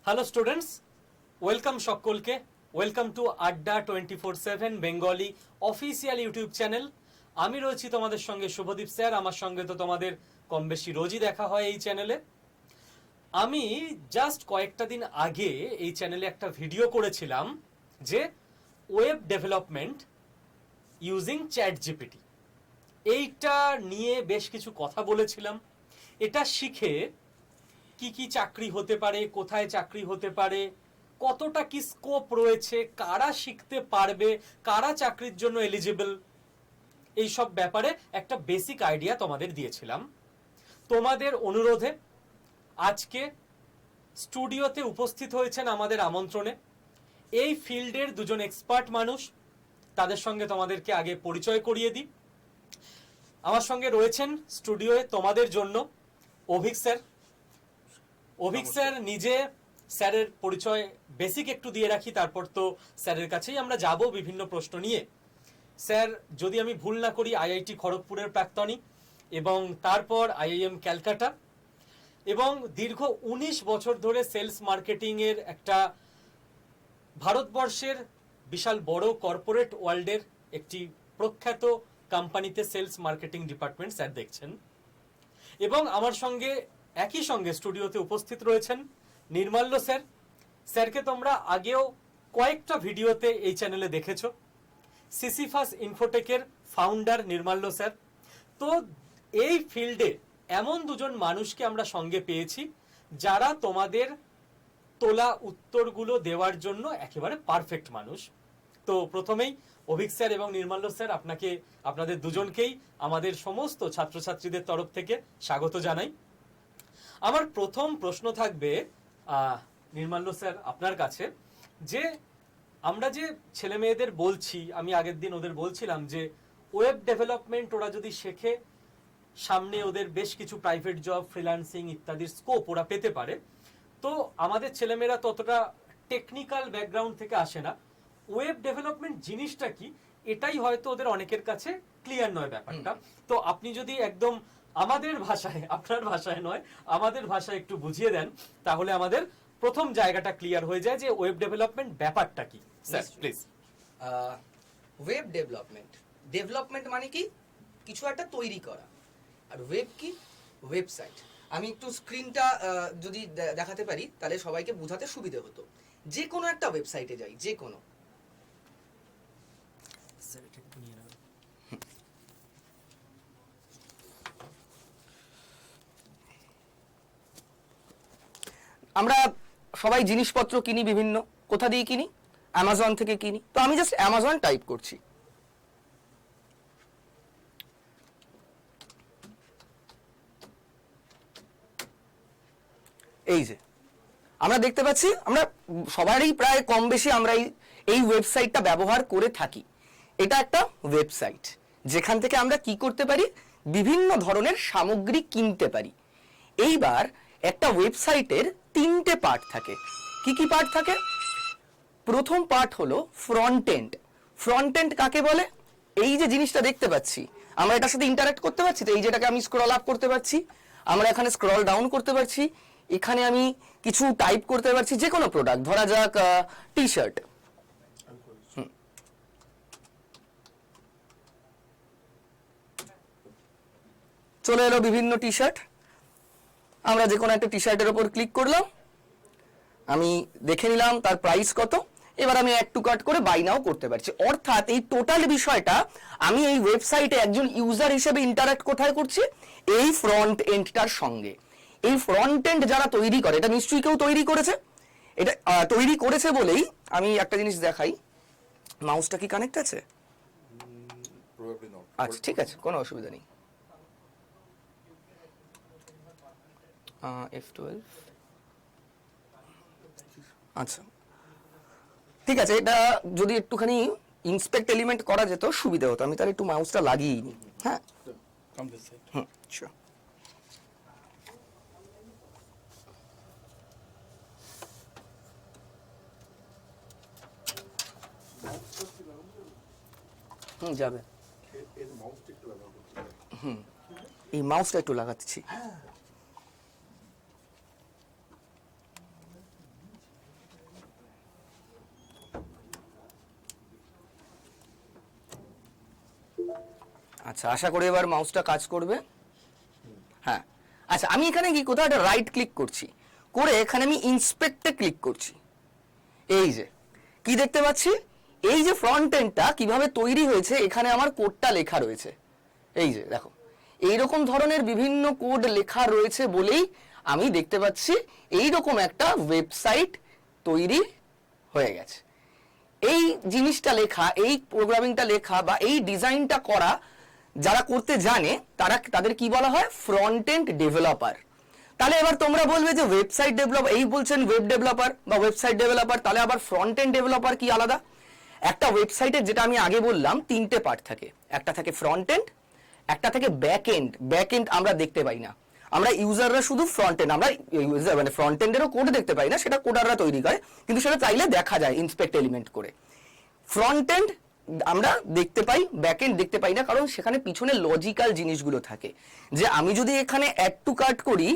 Hello students, welcome সকলকে। Welcome to আড্ডা 24/7 Bengali official YouTube channel. আমি রয়েছি তোমাদের সঙ্গে শুভদীপ স্যার। আমার সঙ্গে তো তোমাদের কম বেশি রোজই দেখা হয় এই চ্যানেলে। আমি জাস্ট কয়েকটা দিন আগে এই চ্যানেলে একটা ভিডিও করেছিলাম যে web development using chat GPT, এইটা নিয়ে বেশ কিছু কথা বলেছিলাম। এটা শিখে কি কি চাকরি হতে পারে, কোথায় চাকরি হতে পারে, কতটা কি স্কোপ রয়েছে, কারা শিখতে পারবে, কারা চাকরির জন্য এলিজিবল, এইসব ব্যাপারে একটা বেসিক আইডিয়া তোমাদের দিয়েছিলাম। তোমাদের অনুরোধে আজকে স্টুডিওতে উপস্থিত হয়েছেন আমাদের আমন্ত্রণে এই ফিল্ডের দুজন এক্সপার্ট মানুষ। তাদের সঙ্গে তোমাদেরকে আগে পরিচয় করিয়ে দিই। আমার সঙ্গে রয়েছেন স্টুডিওয়ে তোমাদের জন্য অভিক স্যার। অভিক স্যার নিজে, স্যারের পরিচয় বেসিক একটু দিয়ে রাখি, তারপর তো স্যারের কাছেই আমরা যাব বিভিন্ন প্রশ্ন নিয়ে। স্যার, যদি আমি ভুল না করি, আইআইটি খড়গপুরের প্রাক্তনী এবং তারপর আইআইএম ক্যালকাটা, এবং দীর্ঘ 19 বছর ধরে সেলস মার্কেটিং এর একটা ভারতবর্ষের বিশাল বড় কর্পোরেট ওয়ার্ল্ডের একটি প্রখ্যাত কোম্পানিতে সেলস মার্কেটিং ডিপার্টমেন্ট স্যার দেখছেন। এবং আমার সঙ্গে একই সঙ্গে স্টুডিওতে উপস্থিত রয়েছেন নির্মাল্য স্যার। স্যারকে তোমরা আগেও কয়েকটা ভিডিওতে এই চ্যানেলে দেখেছো। সিসিফাস ইনফোটেকের ফাউন্ডার নির্মাল্য স্যার। তো এই ফিল্ডে এমন দুজন মানুষকে আমরা সঙ্গে পেয়েছি যারা তোমাদের তোলা উত্তরগুলো দেওয়ার জন্য একেবারে পারফেক্ট মানুষ। তো প্রথমেই অভিক স্যার এবং নির্মাল্য স্যার, আপনাদের দুজনকেই আমাদের সমস্ত ছাত্রছাত্রীদের তরফ থেকে স্বাগত জানাই। আমার প্রথম প্রশ্ন থাকবে নির্মাল্য স্যার আপনার কাছে, যে আমরা যে ছেলে মেয়েদের বলছি, আমি আগের দিন ওদের বলছিলাম যে ওয়েব ডেভেলপমেন্ট ওরা যদি শেখে, সামনে ওদের বেশ কিছু প্রাইভেট জব, ফ্রিল্যান্সিং ইত্যাদির স্কোপ ওরা পেতে পারে। তো আমাদের ছেলেমেয়েরা ততটা টেকনিক্যাল ব্যাকগ্রাউন্ড থেকে আসে না। ওয়েব ডেভেলপমেন্ট জিনিসটা কি, এটাই হয়তো ওদের অনেকের কাছে ক্লিয়ার নয় ব্যাপারটা। তো আপনি যদি একদম আমাদের ভাষায়, আপনার ভাষায় নয়, আমাদের ভাষায় একটু বুঝিয়ে দেন, তাহলে আমাদের প্রথম জায়গাটা ক্লিয়ার হয়ে যায় যে ওয়েব ডেভেলপমেন্ট ব্যাপারটা কি। Sir please. ওয়েব ডেভেলপমেন্ট মানে কি, কিছু একটা তৈরি করা। আর ওয়েব কি, ওয়েবসাইট। আমি একটু স্ক্রিনটা যদি দেখাতে পারি তাহলে সবাইকে বোঝাতে সুবিধা হতো। যে কোনো একটা ওয়েবসাইটে যাই, যে কোনো, আমরা সবাই জিনিসপত্র কিনি বিভিন্ন, কোথা দিয়ে কিনি? অ্যামাজন থেকে কিনি। তো আমি জাস্ট অ্যামাজন টাইপ করছি। এই যে আমরা দেখতে পাচ্ছি, আমরা সবারই প্রায় কম বেশি আমরা এই ওয়েবসাইটটা ব্যবহার করে থাকি। এটা একটা ওয়েবসাইট যেখান থেকে আমরা কি করতে পারি, বিভিন্ন ধরনের সামগ্রী কিনতে পারি। এইবার একটা ওয়েবসাইটের তিনটে পার্ট থাকে। কি কি পার্ট থাকে? প্রথম পার্ট হলো ফ্রন্ট এন্ড। ফ্রন্ট এন্ড কাকে বলে? এই যে জিনিসটা দেখতে পাচ্ছি, আমরা এটার সাথে ইন্টারঅ্যাক্ট করতে পারছি। তো এই যেটাকে আমি স্ক্রল আপ করতে পারছি, আমরা এখানে স্ক্রল ডাউন করতে পারছি, এখানে আমি কিছু টাইপ করতে পারছি, যে কোনো প্রোডাক্ট, ধরা যাক টি শার্ট। চলে এলো বিভিন্ন টি শার্ট। আমরা যে কোনো একটা টি শার্টের উপর ক্লিক করলাম, আমি দেখে নিলাম তার প্রাইস কত। এবার আমি অ্যাড টু কার্ট করে বাই নাও করতে পারছি। অর্থাৎ এই টোটাল বিষয়টা আমি এই ওয়েবসাইটে একজন ইউজার হিসেবে ইন্টারঅ্যাক্ট কোথায় করছি? এই ফ্রন্ট এন্ডটার সঙ্গে। এই ফ্রন্ট এন্ড যারা তৈরি করে, এটা নিশ্চয়ই কেউ তৈরি করেছে। এটা তৈরি করেছে বলেই আমি একটা জিনিস দেখাই। মাউসটা কি কানেক্ট আছে? আচ্ছা, ঠিক আছে, কোনো অসুবিধা নেই। F12। আচ্ছা, ঠিক আছে। এটা যদি একটুখানি ইন্সপেক্ট এলিমেন্ট করা যেত সুবিধা হতো। আমি তাহলে একটু মাউসটা লাগিয়ে নিই। হ্যাঁ, sure. যাবে। এই মাউসটা একটু লাগাচ্ছি। আচ্ছা, আশা করি এবার মাউসটা কাজ করবে। হ্যাঁ, আচ্ছা, আমি এখানে কি কোথাও একটা রাইট ক্লিক করছি, করে এখানে আমি ইন্সপেক্টে ক্লিক করছি। এই যে কি দেখতে পাচ্ছি, এই যে ফ্রন্ট এন্ডটা কিভাবে তৈরি হয়েছে, এখানে আমার কোডটা লেখা রয়েছে। এই যে দেখো, এইরকম ধরনের বিভিন্ন কোড লেখা রয়েছে বলেই আমি দেখতে পাচ্ছি এইরকম একটা ওয়েবসাইট তৈরি হয়ে গেছে। এই জিনিসটা লেখা, এই প্রোগ্রামিংটা লেখা বা এই ডিজাইনটা করা যারা করতে জানে তাদের কি বলা হয়, ফ্রন্ট এন্ড ডেভেলপার। তাহলে এবার তোমরা বলবে যে ওয়েবসাইট ডেভেলপার, এই বলছেন ওয়েব ডেভেলপার বা ওয়েবসাইট ডেভেলপার, তাহলে আবার ফ্রন্ট এন্ড ডেভেলপার কি আলাদা? একটা ওয়েবসাইটের, যেটা আমি আগে বললাম, 3টে পার্ট থাকে। একটা থাকে ফ্রন্ট এন্ড, একটা থাকে ব্যাক এন্ড। ব্যাক এন্ড আমরা দেখতে পাই না, আমরা ইউজাররা শুধু ফ্রন্ট এন্ড, আমরা মানে ফ্রন্ট এন্ডেরও কোড দেখতে পাই না, সেটা কোডাররা তৈরি করে, কিন্তু সেটা চাইলে দেখা যায় ইন্সপেক্ট এলিমেন্ট করে। ফ্রন্ট এন্ড আমরা দেখতে পাই, ব্যাক এন্ড দেখতে পাই না, কারণ সেখানে পিছনে লজিক্যাল জিনিসগুলো থাকে। যে আমি যদি এখানে অ্যাড টু কার্ট করি,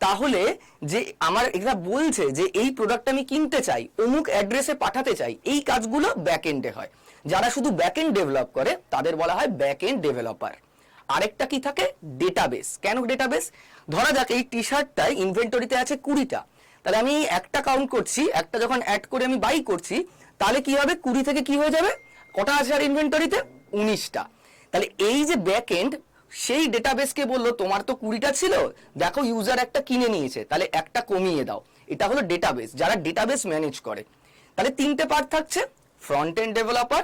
তাহলে যে আমার এটা বলছে যে এই প্রোডাক্ট আমি কিনতে চাই, অমুক অ্যাড্রেসে পাঠাতে চাই, এই কাজগুলো ব্যাক এন্ডে হয়। যারা শুধু ব্যাক এন্ড ডেভেলপ করে তাদের বলা হয় ব্যাক এন্ড ডেভেলপার। আরেকটা কি থাকে, ডেটাবেস। কেন ডেটাবেস? ধরা যাক এই টি শার্টটায় ইনভেন্টরিতে আছে 20টা, তাহলে আমি একটা কাউন্ট করছি, একটা যখন অ্যাড করে আমি বাই করছি, তাহলে কি হবে, 20 থেকে কি হয়ে যাবে, কটা আছে আর ইনভেন্টরিতে, 19টা। তাহলে এই যে ব্যাক এন্ড, সেই ডেটাবেসকে বললো তোমার তো 20টা ছিল, দেখো ইউজার একটা কিনে নিয়েছে, তাহলে একটা কমিয়ে দাও। এটা হলো ডেটাবেস, যারা ডেটাবেস ম্যানেজ করে। তাহলে 3টে পার্ট থাকছে, front end developer,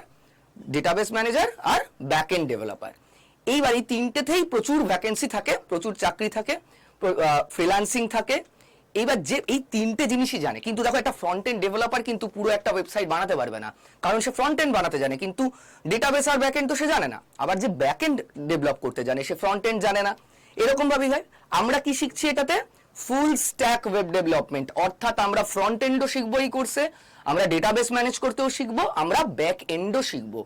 database manager আর ব্যাক এন্ড ডেভেলপার। এইবার এই 3টেতেই প্রচুর ভ্যাকেন্সি থাকে, প্রচুর চাকরি থাকে, ফ্রিল্যান্সিং থাকে। এইবার যে এই 3টে জিনিসই জানে, কিন্তু দেখো একটা ফ্রন্ট এন্ড ডেভেলপার কিন্তু পুরো একটা ওয়েবসাইট বানাতে পারবে না, কারণ সে ফ্রন্ট এন্ড বানাতে জানে, কিন্তু ডেটাবেস আর ব্যাক এন্ড তো সে জানে না। আবার যে ব্যাক এন্ড ডেভেলপ করতে জানে, সে ফ্রন্ট এন্ড জানে না। এরকম ভাবেই হয়। আমরা কি শিখছি এটাতে, ফুল স্ট্যাক ওয়েব ডেভেলপমেন্ট, অর্থাৎ আমরা ফ্রন্ট এন্ডও শিখবো এই কোর্সে, আমরা ডেটাবেস ম্যানেজ করতেও শিখবো, আমরা ব্যাক এন্ডও শিখবো।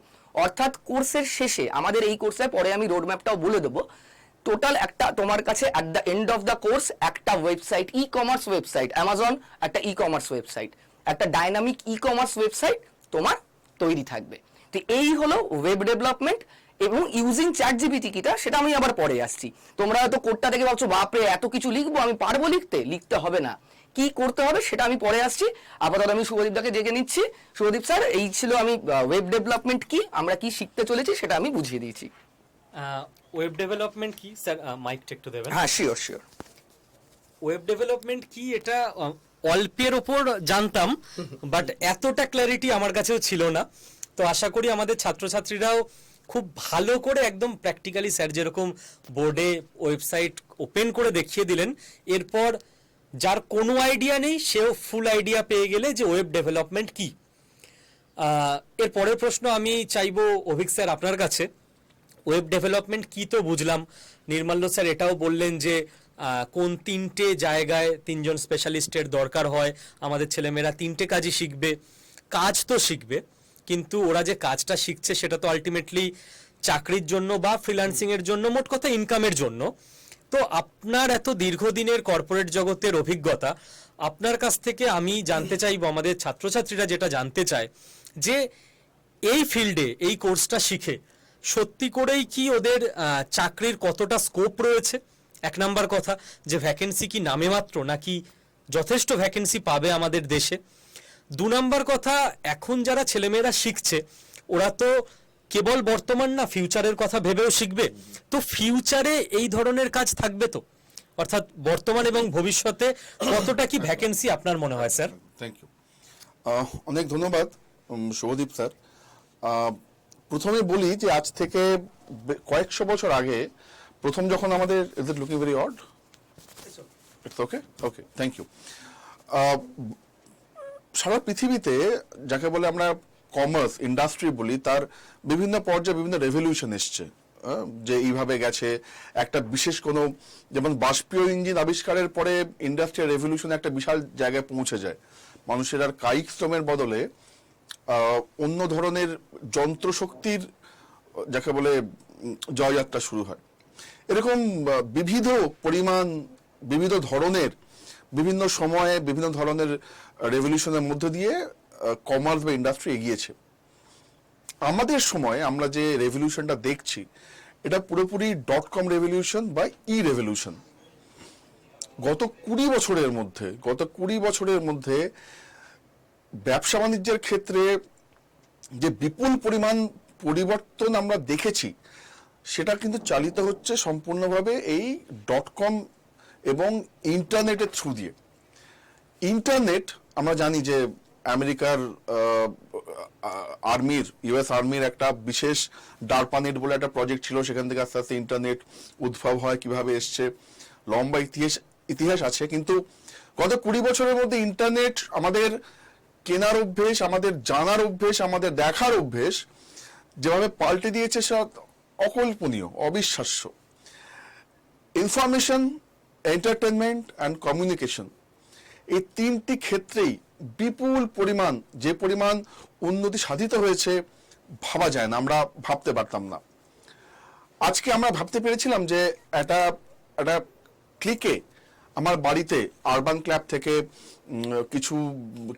অর্থাৎ কোর্সের শেষে, আমাদের এই কোর্সে পরে আমি রোড ম্যাপটাও বলে দেবো, টোটাল একটা তোমার কাছে at the end of the course একটা website, e commerce website, Amazon একটা ই কমার্স ওয়েবসাইট, একটা ডাইনামিক ই কমার্স ওয়েবসাইট তোমার তৈরি থাকবে। তো এই হলো ওয়েব ডেভেলপমেন্ট। এবং ইউজিং চ্যাটজিপিটি কিটা, সেটা আমি আবার পরে আসছি। তোমরা হয়তো কোডটা দেখে ভাবছো বাপরে এত কিছু লিখবো, আমি পারবো লিখতে হবে না, কি করতে হবে সেটা আমি পরে আসছি। আপাতত আমি শুভদীপদাকে ডেকে নিচ্ছি। শুভদীপ স্যার, এই ছিল আমি ওয়েব ডেভেলপমেন্ট কি, আমরা কি শিখতে চলেছি সেটা আমি বুঝিয়ে দিয়েছি। ওয়েব ডেভেলপমেন্ট কি স্যার, মাইকটা একটু দেবেন? হ্যাঁ, শিওর। ওয়েব ডেভেলপমেন্ট কি এটা অল্পের ওপর জানতাম, বাট এতটা ক্ল্যারিটি আমার কাছেও ছিল না। তো আশা করি আমাদের ছাত্রছাত্রীরাও খুব ভালো করে একদম প্র্যাকটিক্যালি স্যার যেরকম বোর্ডে ওয়েবসাইট ওপেন করে দেখিয়ে দিলেন, এরপর যার কোনো আইডিয়া নেই সেও ফুল আইডিয়া পেয়ে গেলে যে ওয়েব ডেভেলপমেন্ট কি। এর পরের প্রশ্ন আমি চাইবো অভিক স্যার আপনার কাছে। ওয়েব ডেভেলপমেন্ট কি তো বুঝলাম, নির্মাল্য স্যার এটাও বললেন যে কোন 3টে জায়গায় 3জন স্পেশালিস্টের দরকার হয়, আমাদের ছেলেমেয়েরা 3টে কাজই শিখবে। কাজ তো শিখবে, কিন্তু ওরা যে কাজটা শিখছে সেটা তো আলটিমেটলি চাকরির জন্য বা ফ্রিল্যান্সিং এর জন্য, মোট কথা ইনকামের জন্য। তো আপনার এত দীর্ঘদিনের কর্পোরেট জগতের অভিজ্ঞতা, আপনার কাছ থেকে আমি জানতে চাইবো, আমাদের ছাত্রছাত্রীরা যেটা জানতে চায়, যে এই ফিল্ডে এই কোর্সটা শিখে সত্যি করেই কি ওদের চাকরির কতটা স্কোপ রয়েছে, এক নাম্বার কথা, যে ভ্যাকেন্সি কি নামে মাত্র নাকি যথেষ্ট ভ্যাকেন্সি পাবে আমাদের দেশে। 2 নাম্বার কথা, এখন যারা ছেলেমেয়েরা শিখছে ওরা তো কেবল বর্তমান না, ফিউচারের কথা ভেবেও শিখবে। তো ফিউচারে এই ধরনের কাজ থাকবে তো, অর্থাৎ বর্তমান এবং ভবিষ্যতে কতটা কি ভ্যাকেন্সি আপনার মনে হয় স্যার? থ্যাংক ইউ, অনেক ধন্যবাদ শুভদীপ স্যার। প্রথমে বলি যে আজ থেকে কয়েকশো বছর আগে প্রথম যখন আমাদের, is it looking very odd, it's okay, okay, thank you. সারা পৃথিবীতে যাকে বলে আমরা কমার্স ইন্ডাস্ট্রি বলি, তার বিভিন্ন পর্যায়ে বিভিন্ন রেভলিউশন এসছে, যে এইভাবে গেছে। একটা বিশেষ কোনো, যেমন বাষ্পীয় ইঞ্জিন আবিষ্কারের পরে ইন্ডাস্ট্রিয়াল রেভলিউশন একটা বিশাল জায়গায় পৌঁছে যায়। মানুষের আর কায়িক শ্রমের বদলে অন্য ধরনের যন্ত্রশক্তির, যাকে বলে, জয়যাত্রা শুরু হয়। এরকম বিবিধ পরিমাণ, বিবিধ ধরনের, বিভিন্ন সময়ে বিভিন্ন ধরনের রেভলিউশনের মধ্য দিয়ে কমার্স বা ইন্ডাস্ট্রি এগিয়েছে। আমাদের সময় আমরা যে রেভলিউশনটা দেখছি, এটা পুরোপুরি .com রেভলিউশন বা রেভলিউশন। গত 20 বছরের মধ্যে ব্যবসা বাণিজ্যের ক্ষেত্রে যে বিপুল পরিমাণ পরিবর্তন আমরা দেখেছি, সেটা কিন্তু চালিত হচ্ছে সম্পূর্ণভাবে এই .com এবং ইন্টারনেটের থ্রু দিয়ে। ইন্টারনেট আমরা জানি যে আমেরিকার ইউএস আর্মির একটা বিশেষ ডারপানেট বলে একটা প্রজেক্ট ছিল, সেখান থেকে আস্তে আস্তে ইন্টারনেট উদ্ভব হয়, কিভাবে এসছে লম্বা ইতিহাস আছে। কিন্তু গত 20 বছরের মধ্যে ইন্টারনেট আমাদের কেনার অভ্যেস, আমাদের জানার অভ্যেস, আমাদের দেখার অভ্যেস যেভাবে পাল্টে দিয়েছে সেটা অকল্পনীয়, অবিশ্বাস্য। ইনফরমেশন, এন্টারটেনমেন্ট অ্যান্ড কমিউনিকেশন, এই তিনটি ক্ষেত্রেই বিপুল পরিমাণ, যে পরিমাণ উন্নতি সাধিত হয়েছে ভাবা যায় না, আমরা ভাবতে পারতাম না। আজকে আমরা ভাবতে পেরেছিলাম যে একটা ক্লিকে আমার বাড়িতে আরবান ক্ল্যাব থেকে কিছু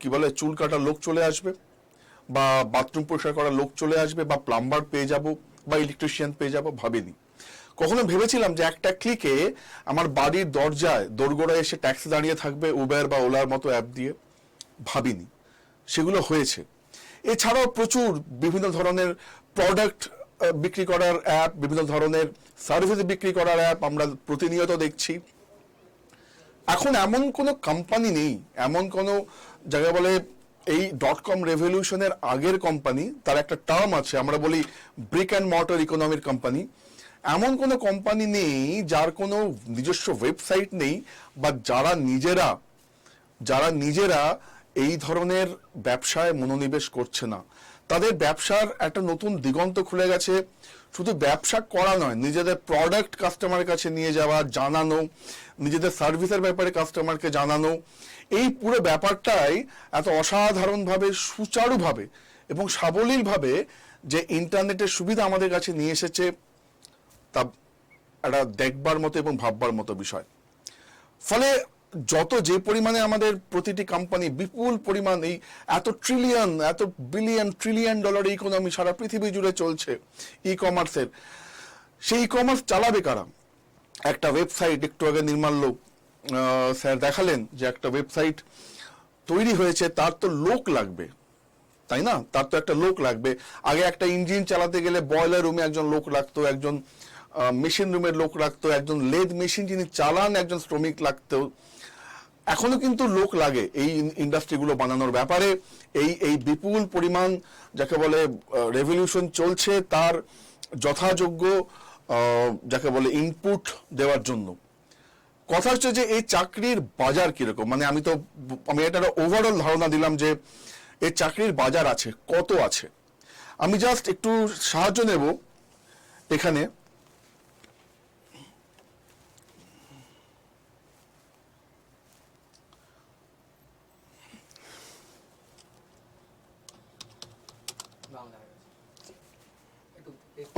কি বলে চুল কাটার লোক চলে আসবে, বা বাথরুম পরিষ্কার করার লোক চলে আসবে, বা প্লাম্বার পেয়ে যাব, বা ইলেকট্রিশিয়ান পেয়ে যাব, ভাবিনি। কখনো ভেবেছিলাম যে একটা ক্লিকে আমার বাড়ির দরজায় দোরগোড়ায় এসে ট্যাক্সি দাঁড়িয়ে থাকবে উবের বা ওলার মতো অ্যাপ দিয়ে? ভাবিনি। সেগুলো হয়েছে। এছাড়াও প্রচুর বিভিন্ন ধরনের প্রোডাক্ট বিক্রি করার অ্যাপ, বিভিন্ন ধরনের সার্ভিস বিক্রি করার অ্যাপ আমরা প্রতিনিয়ত দেখছি। এখন এমন কোনো কোম্পানি নেই, এমন কোনো জায়গায় বলে এই .com রেভলিউশনের আগের কোম্পানি, তার একটা টার্ম আছে, আমরা বলি ব্রিক অ্যান্ড মর্টার ইকোনমির কোম্পানি। এমন কোনো কোম্পানি নেই যার কোনো নিজস্ব ওয়েবসাইট নেই, বা যারা নিজেরা এই ধরনের ব্যবসায় মনোনিবেশ করছে না। তাদের ব্যবসার একটা নতুন দিগন্ত খুলে গেছে। শুধু ব্যবসা করা নয়, নিজেদের প্রোডাক্ট কাস্টমারের কাছে নিয়ে যাওয়া, জানানো, নিজেদের সার্ভিসের ব্যাপারে কাস্টমারকে জানানো, এই পুরো ব্যাপারটাই এত অসাধারণভাবে, সুচারুভাবে এবং সাবলীলভাবে যে ইন্টারনেটের সুবিধা আমাদের কাছে নিয়ে এসেছে, তা একটা দেখবার মতো এবং ভাববার মতো বিষয়। ফলে যে পরিমাণে আমাদের প্রতিটি কোম্পানি বিপুল পরিমাণ এই এত ট্রিলিয়ন ডলার ইকোনমি সারা পৃথিবী জুড়ে চলছে ই কমার্সের, সেই ই কমার্স চালাবে কারা? একটা ওয়েবসাইট একটু আগে নির্মাল্য স্যার দেখালেন যে একটা ওয়েবসাইট তৈরি হয়েছে, তার তো লোক লাগবে, তাই না? তার তো একটা লোক লাগবে। আগে একটা ইঞ্জিন চালাতে গেলে বয়লার রুমে একজন লোক লাগতো, একজন মেশিন রুমের লোক লাগতো, একজন লেদ মেশিন যিনি চালান একজন শ্রমিক লাগতো। এখনো কিন্তু লোক লাগে এই ইন্ডাস্ট্রিগুলো বানানোর ব্যাপারে। এই বিপুল পরিমাণ যাকে বলে রেভলিউশন চলছে, তার যথাযোগ্য যাকে বলে ইনপুট দেওয়ার জন্য। কথা হচ্ছে যে এই চাকরির বাজার কিরকম, মানে আমি এটা ওভারঅল ধারণা দিলাম যে এই চাকরির বাজার আছে, কত আছে। আমি জাস্ট একটু সাহায্য নেব এখানে।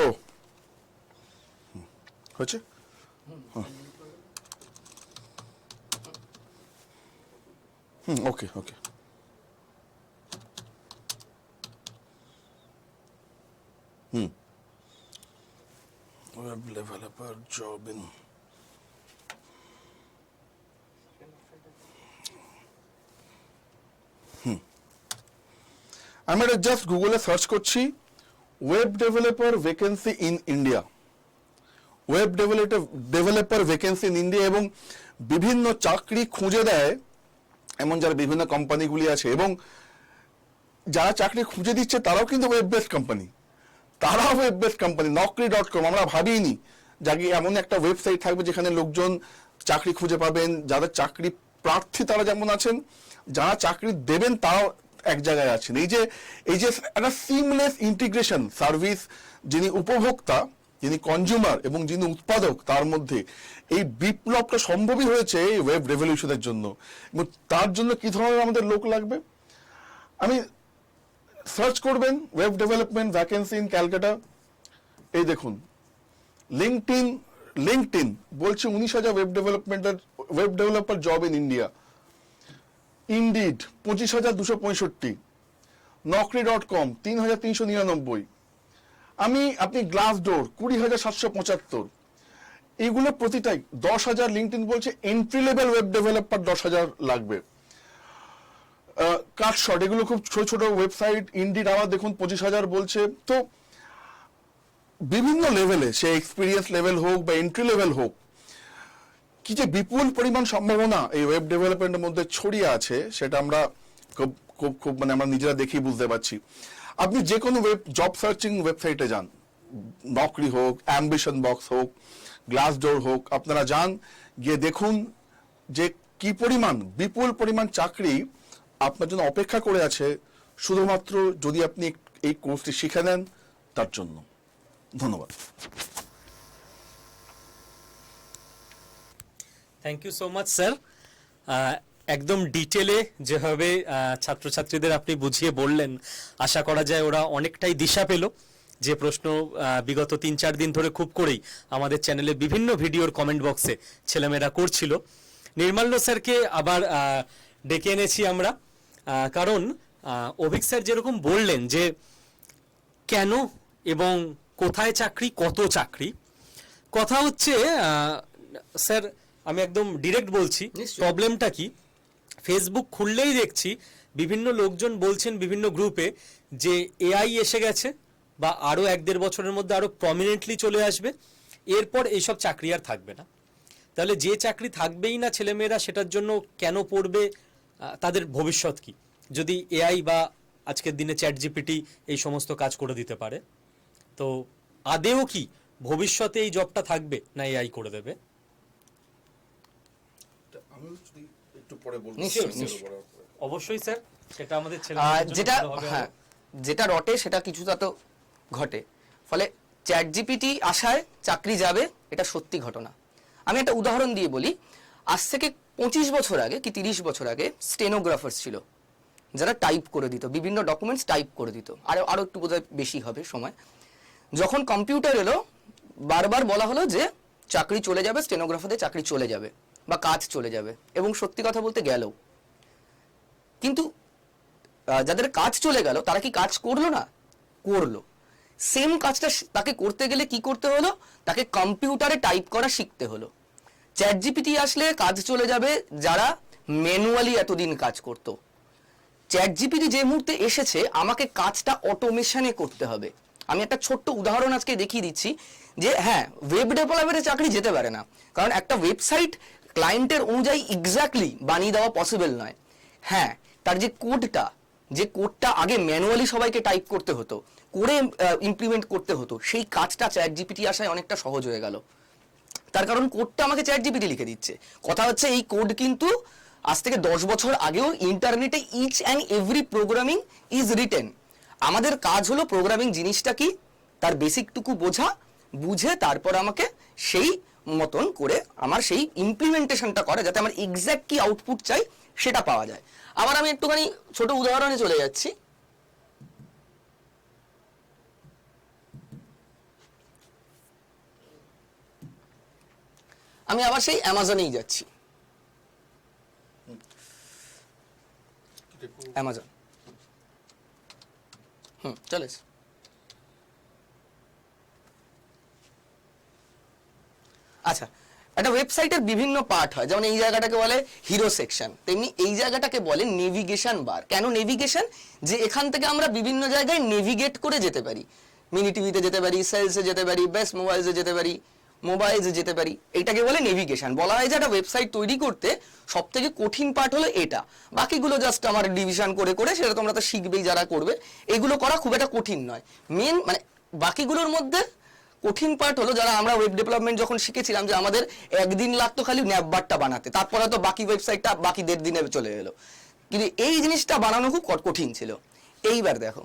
ও হচ্ছে ওকে ওকে। ওয়েব ডেভেলপার জব ইন আমি এটা জাস্ট গুগলে সার্চ করছি, web developer vacancy in India, web developer vacancy in India, এবং বিভিন্ন চাকরি খুঁজে দেয় এমন যারা বিভিন্ন কোম্পানিগুলি আছে, এবং যারা চাকরি খুঁজে দিচ্ছে তারাও কিন্তু ওয়েব বেসড কোম্পানি, Naukri.com। আমরা ভাবিনি যাকে এমন একটা ওয়েবসাইট থাকবে যেখানে লোকজন চাকরি খুঁজে পাবেন, যাদের চাকরি প্রার্থী তারা যেমন আছেন, যারা চাকরি দেবেন তারাও এক জায়গায় আছেন। এই যে একটা সিমলেস ইন্টিগ্রেশন, সার্ভিস, যিনি উপভোক্তা, যিনি কনজিউমার এবং যিনি উৎপাদক, তার মধ্যে এই বিপ্লবটা সম্ভবই হয়েছে এই ওয়েব রেভলিউশনের জন্য। এবং তার জন্য কি ধরনের আমাদের লোক লাগবে? আমি সার্চ করবেন web development vacancy in Calcutta, এই দেখুন লিঙ্কডইন বলছে 19,000 web developer job in India. Indeed 25,265, Naukri.com 3,399, আপনি গ্লাস ডোর 20,775, এইগুলো প্রতিটাই 10,000। লিঙ্কডইন বলছে এন্ট্রি লেভেল ওয়েব ডেভেলপার 10,000 লাগবে। কাটশট, এগুলো খুব ছোট ছোট ওয়েবসাইট। ইন্ডিড আবার দেখুন 25,000 বলছে। তো বিভিন্ন লেভেলে, সে এক্সপিরিয়েন্স লেভেল হোক বা এন্ট্রি লেভেল হোক, কি যে বিপুল পরিমাণ সম্ভাবনা এই ওয়েব ডেভেলপমেন্টের মধ্যে ছড়িয়ে আছে, সেটা আমরা খুব খুব খুব মানে আমরা নিজেরা দেখেই বুঝতে পারছি। আপনি যে কোনো জব সার্চিং ওয়েবসাইটে যান, নকরি হোক, অ্যাম্বিশন বক্স হোক, গ্লাসডোর হোক, আপনারা যান, গিয়ে দেখুন যে কি পরিমাণ, বিপুল পরিমাণ চাকরি আপনার জন্য অপেক্ষা করে আছে, শুধুমাত্র যদি আপনি এই কোর্সটি শিখে নেন তার জন্য। ধন্যবাদ। Thank you so much sir. একদম ডিটেলে যেভাবে ছাত্রছাত্রীদের আপনি বুঝিয়ে বললেন, আশা করা যায় ওরা অনেকটাই দিশা পেল। যে প্রশ্ন বিগত 3-4 দিন ধরে খুব করেই আমাদের চ্যানেলে বিভিন্ন ভিডিওর কমেন্ট বক্সে ছেলেমেয়েরা করছিল। নির্মাল্য স্যারকে আবার ডেকে এনেছি আমরা, কারণ অভিক স্যার যেরকম বললেন যে কেন এবং কোথায় চাকরি, কত চাকরি, কথা হচ্ছে স্যার আমি একদম ডিরেক্ট বলছি, নিশ্চয়ই। প্রবলেমটা কি, ফেসবুক খুললেই দেখছি বিভিন্ন লোকজন বলছেন বিভিন্ন গ্রুপে যে এআই এসে গেছে বা আরো 1-1.5 বছরের মধ্যে আরো প্রমিনেন্টলি চলে আসবে, এরপর এইসব চাকরি আর থাকবে না। তাহলে যে চাকরি থাকবেই না, ছেলেমেয়েরা সেটার জন্য কেন পড়বে? তাদের ভবিষ্যৎ কি যদি এআই বা আজকের দিনে চ্যাট জিপিটি এই সমস্ত কাজ করে দিতে পারে? তো আদেও কি ভবিষ্যতে এই জবটা থাকবে না এআই করে দেবে? অবশ্যই স্যার, সেটা আমাদের যেটা হ্যাঁ যেটা রটে সেটা কিছুটা তো ঘটে। ফলে চ্যাট জিপিটি আসায় চাকরি যাবে, এটা সত্যি ঘটনা। আমি একটা উদাহরণ দিয়ে বলি। আজ থেকে 25 বছর আগে কি 30 বছর আগে স্টেনোগ্রাফার্স ছিল, যারা টাইপ করে দিত, বিভিন্ন ডকুমেন্টস টাইপ করে দিত। আরো একটু বোধহয় বেশি হবে সময়। যখন কম্পিউটার এলো, বারবার বলা হলো যে চাকরি চলে যাবে, স্টেনোগ্রাফারদের চাকরি চলে যাবে বা কাজ চলে যাবে, এবং সত্যি কথা বলতে গেল। কিন্তু যাদের কাজ চলে গেল তারা কি কাজ করলো না? করলো। সেম কাজটা তাকে করতে গেলে কি করতে হলো? তাকে কম্পিউটারে টাইপ করা শিখতে হলো। চ্যাট জিপিটি আসলে কাজ চলে যাবে যারা ম্যানুয়ালি এতদিন কাজ করতো। চ্যাট জিপিটি যে মুহূর্তে এসেছে, আমাকে কাজটা অটোমেশনে করতে হবে। আমি একটা ছোট্ট উদাহরণ আজকে দেখিয়ে দিচ্ছি যে হ্যাঁ, ওয়েব ডেভেলপারের চাকরি যেতে পারে না, কারণ একটা ওয়েবসাইট ক্লায়েন্টের অনুযায়ী এক্স্যাক্টলি বানিয়ে দেওয়া পসিবল নয়। হ্যাঁ, তার যে কোডটা আগে ম্যানুয়ালি সবাইকে টাইপ করতে হতো, করে ইমপ্লিমেন্ট করতে হতো, সেই কাজটা চ্যাট জিপিটি আসায় অনেকটা সহজ হয়ে গেল। তার কারণ কোডটা আমাকে চ্যাট জিপিটি লিখে দিচ্ছে। কথা হচ্ছে এই কোড কিন্তু আজ থেকে 10 বছর আগেও ইন্টারনেটে each and every programming is written. আমাদের কাজ হলো প্রোগ্রামিং জিনিসটা কি তার বেসিকটুকু বুঝে তারপর আমাকে সেই মতন করে আমার সেই ইমপ্লিমেন্টেশনটা করা, যাতে আমার এক্স্যাক্ট কি আউটপুট চাই সেটা পাওয়া যায়। আবার আমি একটুখানি ছোট উদাহরণে চলে যাচ্ছি। আমি আবার সেই অ্যামাজনেই যাচ্ছি। অ্যামাজন চলে এসো। আচ্ছা, একটা ওয়েবসাইটের বিভিন্ন পার্ট হয়, যেমন এই জায়গাটাকে বলে হিরো সেকশন, তেমনি এই জায়গাটাকে বলে নেভিগেশন বার। কেন নেভিগেশন? যে এখান থেকে আমরা বিভিন্ন জায়গায় নেভিগেট করে যেতে পারি। মিনি টিভিতে যেতে পারি, সেলসে যেতে পারি, বেস্ট মোবাইলসে যেতে পারি, মোবাইলসে যেতে পারি। এইটাকে বলে নেভিগেশন। বলা হয় যে একটা ওয়েবসাইট তৈরি করতে সব থেকে কঠিন পার্ট হলো এটা, বাকিগুলো জাস্ট আমার ডিভিশন করে করে সেটা তোমরা তো শিখবেই যারা করবে। এগুলো করা খুব একটা কঠিন নয়। মেন মানে বাকিগুলোর মধ্যে কঠিন পার্ট হলো, যারা আমরা ওয়েব ডেভেলপমেন্ট যখন শিখেছিলাম, যে আমাদের একদিন লাগতো খালি ন্যাপবারটা বানাতে, তারপরে তো বাকি ওয়েবসাইটটা বাকি 1.5 দিনে চলে এলো। কিন্তু এই জিনিসটা বানানো খুব কঠিন ছিল। এইবার দেখো,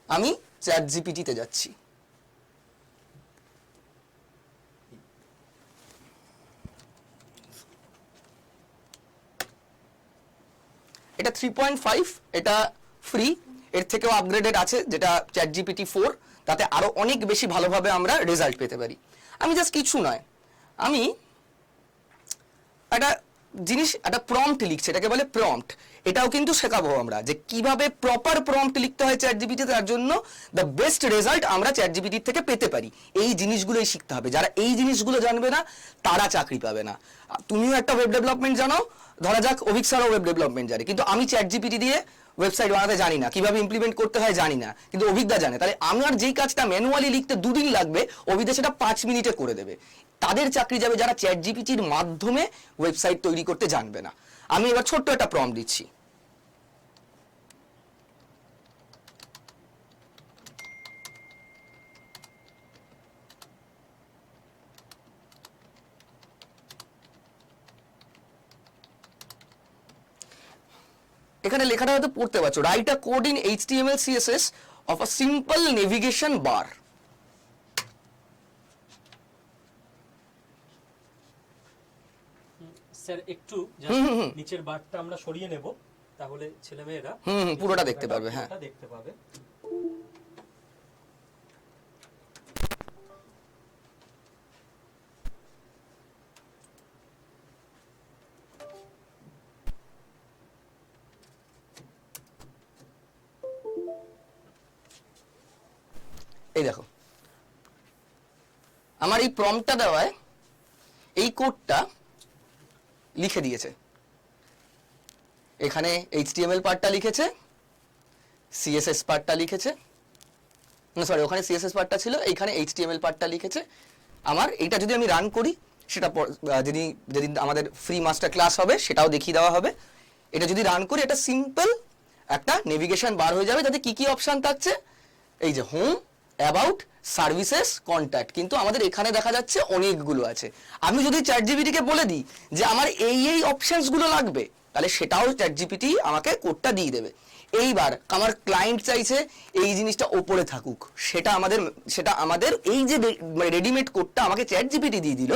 আমি চ্যাট জিপিটিতে যাচ্ছি। এটা 3.5, এটা ফ্রি। এর থেকেও আপগ্রেডেড আছে যেটা চ্যাট জিপিটি 4, তাতে আরো অনেক বেশি ভালোভাবে আমরা রেজাল্ট পেতে পারি। আমি জাস্ট কিছু নয়, আমি একটা জিনিস একটা প্রম্পট লিখছে, এটাকে বলে প্রম্পট। এটাও কিন্তু শেখাবো আমরা যে কিভাবে প্রপার প্রম্পট লিখতে হয় চ্যাট জিপিটি, তার জন্য দ্য বেস্ট রেজাল্ট আমরা চ্যাট জিপিটি থেকে পেতে পারি। এই জিনিসগুলোই শিখতে হবে। যারা এই জিনিসগুলো জানবে না তারা চাকরি পাবে না। তুমিও একটা ওয়েব ডেভেলপমেন্ট জানো, ধরা যাক অভিক স্যারও ওয়েব ডেভেলপমেন্ট জানে, কিন্তু আমি চ্যাট জিপিটি দিয়ে ওয়েবসাইট বানাতে জানি না, কিভাবে ইমপ্লিমেন্ট করতে হয় জানি না, কিন্তু অভিজ্ঞতা জানে। তাহলে আমার যেই কাজটা ম্যানুয়ালি লিখতে 2 দিন লাগবে, অভিজ্ঞতা সেটা 5 মিনিটে করে দেবে। তাদের চাকরি যাবে যারা চ্যাট জিপিটির মাধ্যমে ওয়েবসাইট তৈরি করতে জানবে না। আমি এবার ছোট্ট একটা প্রম্পট দিচ্ছি। এখানে লেখাটা হয়তো পড়তে পারছো, write a code in HTML CSS of a simple navigation bar. Sir একটু নিচের বারটা আমরা সরিয়ে নেব, তাহলে ছেলেমেয়েরা পুরোটা দেখতে পারবে। হ্যাঁ, দেখতে পাবে। এই দেখো আমার এই প্রম্পটটা দেওয়ায় এই কোডটা লিখে দিয়েছে। এখানে HTML পার্টটা লিখেছে, CSS পার্টটা লিখেছে, না সরি ওখানে CSS পার্টটা ছিল, এইখানে HTML পার্টটা লিখেছে। আমার এইটা যদি আমি রান করি, সেটা যেদিন আমাদের ফ্রি মাস্টার ক্লাস হবে সেটাও দেখিয়ে দেওয়া হবে। এটা যদি রান করি, এটা সিম্পল একটা নেভিগেশন বার হয়ে যাবে, যাতে কি কি অপশন থাকছে, এই যে হোম, অ্যাবাউট, সার্ভিসেস, কন্ট্যাক্ট, কিন্তু আমাদের এখানে দেখা যাচ্ছে অনেকগুলো আছে। আমি যদি চ্যাট জিপিটিকে বলে দিই যে আমার এই অপশনস গুলো লাগবে, তাহলে সেটাও চ্যাট জিপিটি আমাকে কোডটা দিয়ে দেবে। এইবার আমার ক্লায়েন্ট চাইছে এই জিনিসটা ওপরে থাকুক, সেটা আমাদের এই যে রেডিমেড কোডটা আমাকে চ্যাট জিপিটি দিয়ে দিল,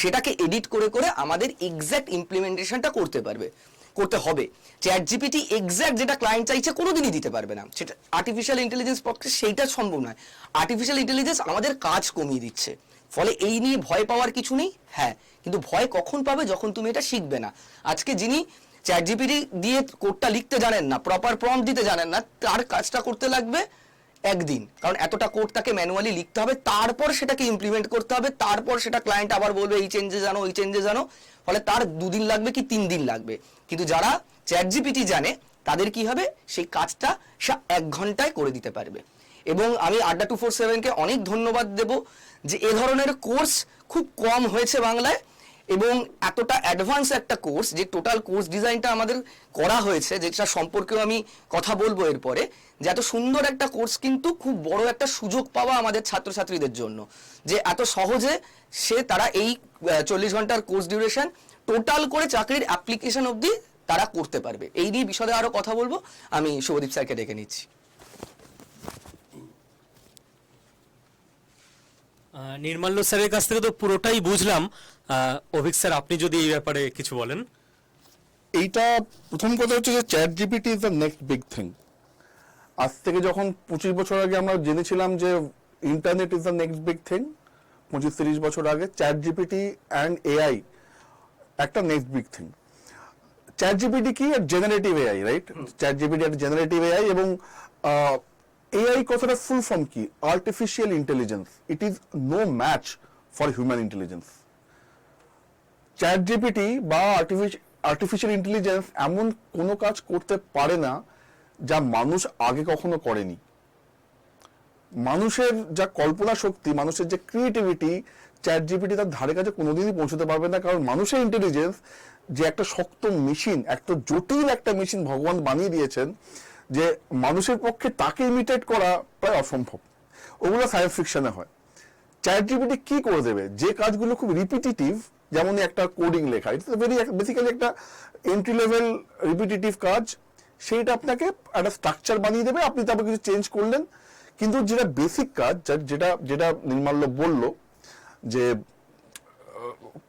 সেটাকে এডিট করে করে আমাদের এক্সাক্ট ইমপ্লিমেন্টেশনটা করতে হবে। চ্যাট জিপিটি এক্সাক্ট যেটা ক্লায়েন্ট চাইছে কোনোদিনই দিতে পারবে না, সেটা আর্টিফিশিয়াল ইন্টেলিজেন্স পক্ষে সেইটা সম্ভব নয়। আর্টিফিশিয়াল ইন্টেলিজেন্স আমাদের কাজ কমিয়ে দিচ্ছে, ফলে এই নিয়ে ভয় পাওয়ার কিছু নেই। হ্যাঁ, কিন্তু ভয় কখন পাবে, যখন তুমি এটা শিখবে না। আজকে যিনি চ্যাট জিপিটি দিয়ে কোডটা লিখতে জানেন না, প্রপার প্রম্পট দিতে জানেন না, তার কাজটা করতে লাগবে একদিন, কারণ এতটা কোড তাকে ম্যানুয়ালি লিখতে হবে, তারপর সেটাকে ইমপ্লিমেন্ট করতে হবে, তারপর সেটা ক্লায়েন্ট আবার বলবে এই চেঞ্জে জানো, ওই চেঞ্জে জানো, ফলে তার 2 দিন লাগবে কি 3 দিন লাগবে। কিন্তু যারা চ্যাট জিপিটি জানে তাদের কি হবে, সেই কাজটা সে 1 ঘন্টায় করে দিতে পারবে। এবং আমি আড্ডা 247-কে অনেক ধন্যবাদ দেব যে এ ধরনের কোর্স খুব কম হয়েছে বাংলায়, এবং এতটা অ্যাডভান্স একটা কোর্স, যে টোটাল কোর্স ডিজাইনটা আমাদের করা হয়েছে, যেটা সম্পর্কেও আমি কথা বলবো এরপরে, যে এত সুন্দর একটা কোর্স কিন্তু খুব বড় একটা সুযোগ পাওয়া আমাদের ছাত্রছাত্রীদের জন্য, যে এত সহজে তারা এই 40 ঘন্টার কোর্স ডিউরেশন টোটাল করে চাকরির অ্যাপ্লিকেশন অবধি তারা করতে পারবে। এই নিয়ে বিশদে আরো কথা বলবো, আমি শুভদীপ স্যারকে ডেকে নিচ্ছি। নির্মাল্য স্যারের কাছ থেকে তো পুরোটাই বুঝলাম। অভিক স্যার, আপনি যদি এই ব্যাপারে কিছু বলেন। এইটা প্রথম কথা হচ্ছে যে chat GPT is the next big thing. আজ থেকে যখন 25 বছর আগে আমরা জেনেছিলাম যে internet is the next big thing, 25-30 বছর আগে চ্যাট জিপিটি অ্যান্ড এআই একটা next big thing. Chat GPT কি? Generative AI, right? Chat GPT একটা জেনারেটিভ এআই, এবং এআই কথাটা ফুল ফর্ম কি? Artificial intelligence. It is no match for human intelligence. Chat GPT বা artificial intelligence এমন কোনো কাজ করতে পারে না যা মানুষ আগে কখনো করেনি। মানুষের যা কল্পনা শক্তি, মানুষের যে ক্রিয়েটিভিটি, চ্যাট জিপিটি তার ধারে কাছে কোনোদিনই পৌঁছতে পারবে না। কারণ মানুষের ইন্টেলিজেন্স যে একটা শক্ত মেশিন, একটা জটিল একটা মেশিন ভগবান বানিয়ে দিয়েছেন, যে মানুষের পক্ষে তাকে ইমিটেট করা প্রায় অসম্ভব। ওগুলো সায়েন্স ফিকশনে হয়। চ্যাট জিপিটি কি করে দেবে? যে কাজগুলো খুব রিপিটিটিভ, যেমন একটা কোডিং লেখা, ইটস ভেরি বেসিক্যালি একটা এন্ট্রি লেভেল রিপিটিটিভ কাজ, সেইটা আপনাকে একটা স্ট্রাকচার বানিয়ে দেবে, আপনি তারপর কিছু চেঞ্জ করলেন। কিন্তু যেটা বেসিক কাজ, যেটা নির্মাল্য বলল, যে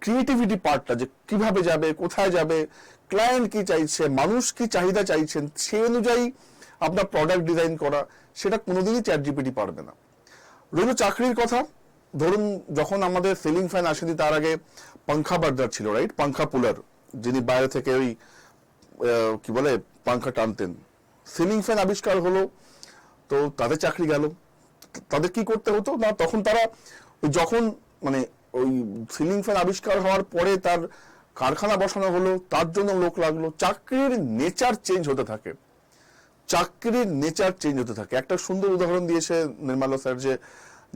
ক্রিয়েটিভিটি পার্টটা, যে কিভাবে যাবে, কোথায় যাবে, ক্লায়েন্ট কি চাইছে, মানুষ কি চাহিদা চাইছেন, সেই অনুযায়ী আপনার প্রোডাক্ট ডিজাইন করা, সেটা কোনোদিনই চ্যাট জিপিটি পারবে না। রইল চাকরির কথা। ধরুন যখন আমাদের সিলিং ফ্যান আসেনি, তার আগে পাংখা বার্জার ছিল, রাইট? পাংখা পুলার, যিনি বাইরে থেকে ওই কি বলে পাংখা টানতেন, সিলিং ফ্যান আবিষ্কার হলো, তো তাদের চাকরি গেল। তাদের কি করতে হতো না, তখন তারা ওই যখন মানে ওই সিলিং ফ্যান আবিষ্কার হওয়ার পরে তার কারখানা বসানো হলো, তার জন্য লোক লাগলো। চাকরির নেচার চেঞ্জ হতে থাকে, চাকরির নেচার চেঞ্জ হতে থাকে। একটা সুন্দর উদাহরণ দিয়েছে নির্মাল্য স্যার, যে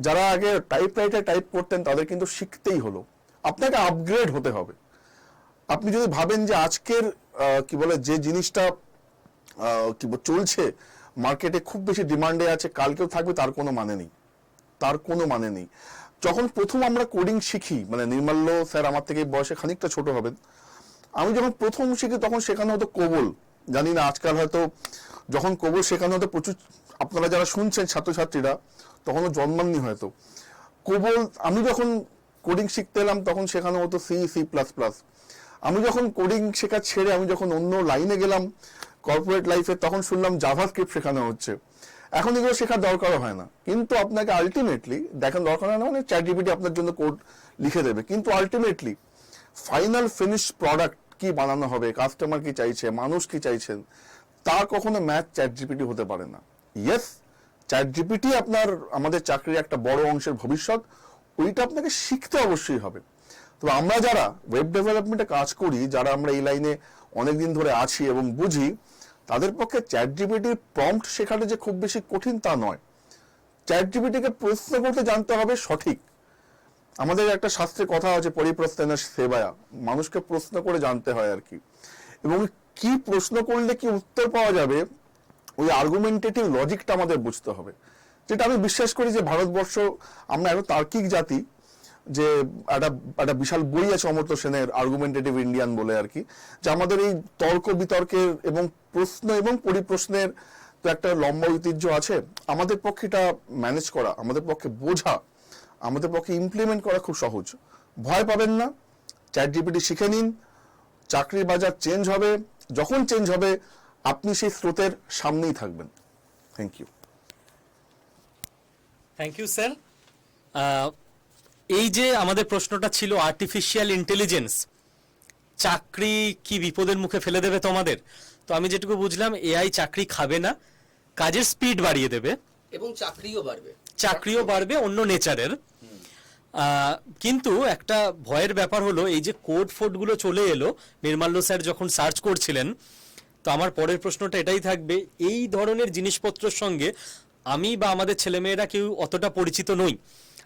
যারা আগে টাইপরাইটার টাইপ করতেন তাদের কিন্তু শিখতেই হলো, আপনাকে আপগ্রেড হতে হবে। আপনি যদি ভাবেন যে আজকের কি বলে যে জিনিসটা কি চলছে মার্কেটে খুব বেশি ডিমান্ডে আছে, কালকেও থাকবে, তার কোনো মানে নেই, তার কোনো মানে নেই। যখন প্রথম আমরা কোডিং শিখি, মানে নির্মাল্য স্যার আমার থেকে বয়সে খানিকটা ছোট হবেন, আমি যখন প্রথম শিখি তখন শেখানো হতো কোবল। জানি না আজকাল হয়তো যখন কোবল শেখানো হতো প্রচুর, আপনারা যারা শুনছেন ছাত্রছাত্রীরা তখনও জন্মাননি হয়তো। কোবল আমি যখন কোডিং শিখতে এলাম তখন শেখানো হতো সি, সি প্লাস প্লাস। আমি যখন কোডিং শেখা ছেড়ে আমি যখন অন্য লাইনে গেলাম কর্পোরেট লাইফে, তখন শুনলাম জাভাস্ক্রিপ্ট শেখানো হচ্ছে। এখন এগুলো শেখার দরকারও হয় না, কিন্তু আপনাকে আলটিমেটলি দেখেন দরকার হয় না, মানে চ্যাটজিপিটি আপনার জন্য কোড লিখে দেবে, কিন্তু আলটিমেটলি ফাইনাল ফিনিশ প্রোডাক্ট কি বানানো হবে, কাস্টমার কি চাইছে, মানুষ কি চাইছেন, তা কখনো ম্যাথ চ্যাটজিপিটি হতে পারে না। ইয়েস, চ্যাটজিপিটি আপনার আমাদের চাকরির একটা বড় অংশের ভবিষ্যৎ, ওইটা আপনাকে শিখতে অবশ্যই হবে। তো আমরা যারা ওয়েব ডেভেলপমেন্টে কাজ করি, যারা আমরা এই লাইনে অনেকদিন ধরে আছি এবং বুঝি, তাদের পক্ষে চ্যাটজিপিটির প্রম্পট শেখাটা যে খুব বেশি কঠিন তা নয়। চ্যাটজিপিটিকে প্রশ্ন করতে জানতে হবে সঠিক। আমাদের একটা শাস্ত্রে কথা আছে, পরিপ্রশ্নের সেবায়া, মানুষকে প্রশ্ন করে জানতে হয় আর কি। এবং কি প্রশ্ন করলে কি উত্তর পাওয়া যাবে, ওই আর্গুমেন্টেটিভ লজিকটা আমাদের বুঝতে হবে। যেটা আমি বিশ্বাস করি যে ভারতবর্ষ, আমরা এত তার্কিক জাতি যে একটা বিশাল বই আছে অমর্ত্য সেনের আর্গুমেন্টেটিভ ইন্ডিয়ান বলে আর কি, যে আমাদের এই তর্ক বিতর্কের এবং প্রশ্ন এবং পরিপ্রশ্নের তো একটা লম্বা ঐতিহ্য আছে। আমাদের পক্ষে এটা ম্যানেজ করা, আমাদের পক্ষে বোঝা, আমাদের পক্ষে ইমপ্লিমেন্ট করা খুব সহজ। ভয় পাবেন না, চ্যাটজিপিটি শিখে নিন। চাকরির বাজার চেঞ্জ হবে, যখন চেঞ্জ হবে আপনি সেই স্রোতের সামনেই থাকবেন। Thank you. Thank you sir. এই যে আমাদের প্রশ্নটা ছিল আর্টিফিশিয়াল ইন্টেলিজেন্স চাকরি কি বিপদের মুখে ফেলে দেবে তোমাদের, তো আমি যেটুকু বুঝলাম এআই চাকরি খাবে না, কাজের স্পিড বাড়িয়ে দেবে এবং চাকরিও বাড়বে অন্য নেচারের। কিন্তু একটা ভয়ের ব্যাপার হলো, এই যে কোড ফোড গুলো চলে এলো, নির্মাল্য স্যার যখন সার্চ করছিলেন, তো আমার পরের প্রশ্নটা এটাই থাকবে, এই ধরনের জিনিসপত্রের সঙ্গে আমি বা আমাদের ছেলেমেয়েরা কেউ অতটা পরিচিত নই।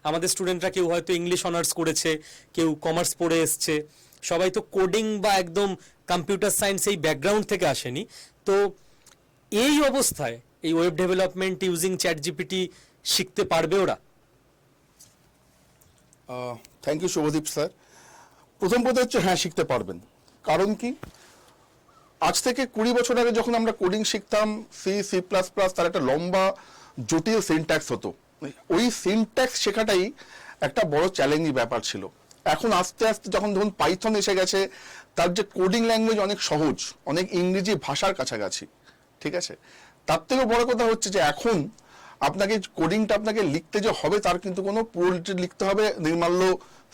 আমাদের স্টুডেন্টরা কেউ হয়তো ইংলিশ অনার্স করেছে, কেউ কমার্স পড়ে এসছে, সবাই তো কোডিং বা একদম কম্পিউটার সায়েন্স এই ব্যাকগ্রাউন্ড থেকে আসেনি। তো এই অবস্থায় এই ওয়েব ডেভেলপমেন্ট ইউজিং চ্যাটজিপিটি শিখতে পারবে ওরা? Thank you Subhadip sir. প্রথম কথা হচ্ছে হ্যাঁ, শিখতে পারবেন। কারণ কি, আজ থেকে 20 বছর আগে যখন আমরা কোডিং শিখতাম, সি, সি প্লাস প্লাস, তার একটা লম্বা জটিল সিনট্যাক্স হতো। ওই সিনট্যাক্স শেখাটাই একটা বড় চ্যালেঞ্জিং ব্যাপার ছিল। এখন আস্তে আস্তে যখন ধরুন পাইথন এসে গেছে, তার যে কোডিং ল্যাঙ্গুয়েজ অনেক সহজ, অনেক ইংরেজি ভাষার কাছাকাছি, ঠিক আছে। তার থেকেও বড় কথা হচ্ছে যে এখন আপনাকে কোডিংটা আপনাকে লিখতে যে হবে তার কিন্তু কোনো পুরো লিখতে হবে। নির্মাল্য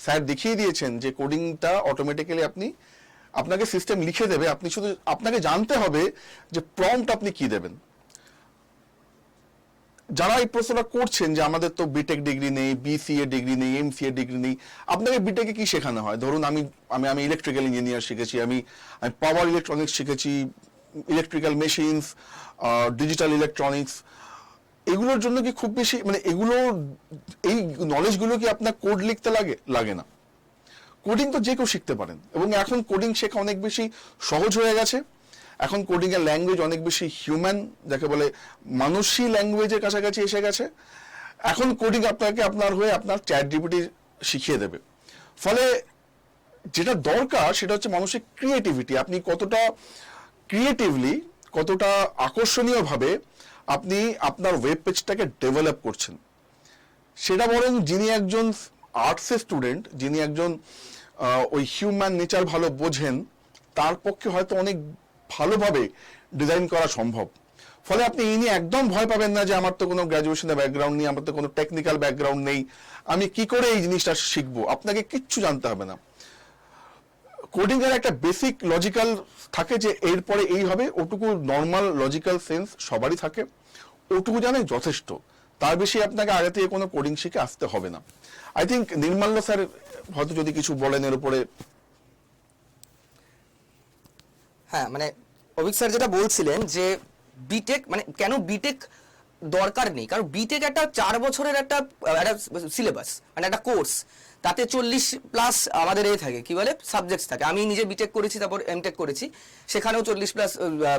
স্যার দেখিয়ে দিয়েছেন যে কোডিংটা অটোমেটিক্যালি আপনাকে সিস্টেম লিখে দেবে, আপনি শুধু আপনাকে জানতে হবে যে প্রম্পট আপনি কি দেবেন। যারা এই প্রশ্নটা করছেন যে আমাদের তো বিটেক ডিগ্রি নেই, বিসিএ ডিগ্রি নেই, এমসিএ ডিগ্রি নেই, আপনাকে বিটেকে কি শেখানো হয়? ধরুন আমি ইলেকট্রিক্যাল ইঞ্জিনিয়ার শিখেছি, আমি পাওয়ার ইলেকট্রনিক্স শিখেছি, ইলেকট্রিক্যাল মেশিনস, ডিজিটাল ইলেকট্রনিক্স, এগুলোর জন্য কি খুব বেশি মানে এই নলেজগুলো কি আপনার কোড লিখতে লাগে না। কোডিং তো যে কেউ শিখতে পারেন, এবং এখন কোডিং শেখা অনেক বেশি সহজ হয়ে গেছে। এখন কোডিং এর ল্যাঙ্গুয়েজ অনেক বেশি হিউম্যান, যাকে বলে মানুষই ল্যাঙ্গুয়েজের কাছাকাছি এসে গেছে। এখন কোডিং আপনাকে আপনার হয়ে আপনার চ্যাটজিপিটি শিখিয়ে দেবে। ফলে যেটা দরকার সেটা হচ্ছে মানুষের ক্রিয়েটিভিটি। আপনি কতটা ক্রিয়েটিভলি, কতটা আকর্ষণীয়ভাবে আপনি আপনার ওয়েব পেজটাকে ডেভেলপ করছেন, সেটা বরং যিনি একজন আর্টসের স্টুডেন্ট, যিনি একজন ওই হিউম্যান নেচার ভালো বোঝেন, তার পক্ষে হয়তো অনেক ভালোভাবে ডিজাইন করা সম্ভব। ফলে আপনি এই নিয়ে একদম ভয় পাবেন না যে আমার তো কোনো গ্র্যাজুয়েশনের ব্যাকগ্রাউন্ড নেই, আমার তো কোনো টেকনিক্যাল ব্যাকগ্রাউন্ড নেই, আমি কি করে এই জিনিসটা শিখবো। আপনাকে কিচ্ছু জানতে হবে না। কোডিং এর একটা বেসিক লজিক্যাল থাকে যে এরপরে এই হবে, ওটুকু নর্মাল লজিক্যাল সেন্স সবারই থাকে, ওটুকু জানে যথেষ্ট। তার বেশি আপনাকে আগে থেকে কোনো কোডিং শিখে আসতে হবে না। আই থিঙ্ক নির্মাল্য স্যার হয়তো যদি কিছু বলেন এর উপরে। হ্যাঁ, মানে অভিক স্যার যেটা বলছিলেন যে বিটেক মানে কেন বিটেক দরকার নেই, কারণ বিটেক একটা 4 বছরের একটা সিলেবাস, মানে একটা কোর্স, তাতে 40+ আমাদের থাকে কি বলে সাবজেক্টস থাকে। আমি নিজে বিটেক করেছি, তারপর এমটেক করেছি, সেখানেও 40+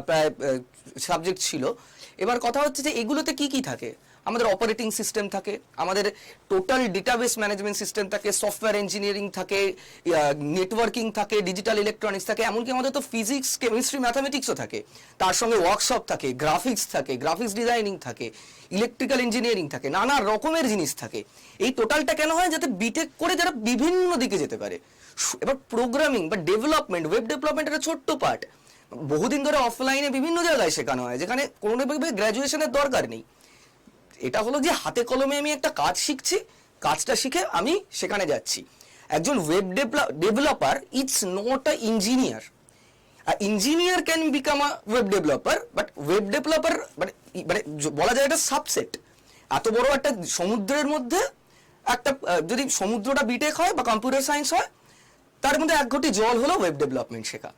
প্রায় সাবজেক্ট ছিল। এবার কথা হচ্ছে যে এগুলোতে কি কি থাকে, আমাদের অপারেটিং সিস্টেম থাকে, আমাদের টোটাল ডেটাবেস ম্যানেজমেন্ট সিস্টেম থাকে, সফটওয়্যার ইঞ্জিনিয়ারিং থাকে, নেটওয়ার্কিং থাকে, ডিজিটাল ইলেকট্রনিক্স থাকে, এমনকি আমাদের তো ফিজিক্স, কেমিস্ট্রি, ম্যাথামেটিক্সও থাকে। তার সঙ্গে ওয়ার্কশপ থাকে, গ্রাফিক্স থাকে, গ্রাফিক্স ডিজাইনিং থাকে, ইলেকট্রিক্যাল ইঞ্জিনিয়ারিং থাকে, নানা রকমের জিনিস থাকে। এই টোটালটা কেন হয়, যাতে বিটেক করে যারা বিভিন্ন দিকে যেতে পারে। এবার প্রোগ্রামিং বা ডেভেলপমেন্ট, ওয়েব ডেভেলপমেন্ট একটা ছোট্ট পার্ট, বহুদিন ধরে অফলাইনে বিভিন্ন জায়গায় শেখানো হয়, যেখানে কোনোভাবে গ্র্যাজুয়েশনের দরকার নেই। এটা হলো যে হাতে কলমে আমি একটা কাজ শিখছি, কাজটা শিখে আমি সেখানে যাচ্ছি। একজন web developer it's not a engineer. Engineer can become a web developer, but web developer মানে মানে বলা যায় এটা সাবসেট। এত বড় একটা সমুদ্রের মধ্যে একটা যদি সমুদ্রটা বিটেক হয় বা কম্পিউটার সায়েন্স হয়, তার মধ্যে 1 ঘটি জল হলো ওয়েব ডেভেলপমেন্ট শেখা।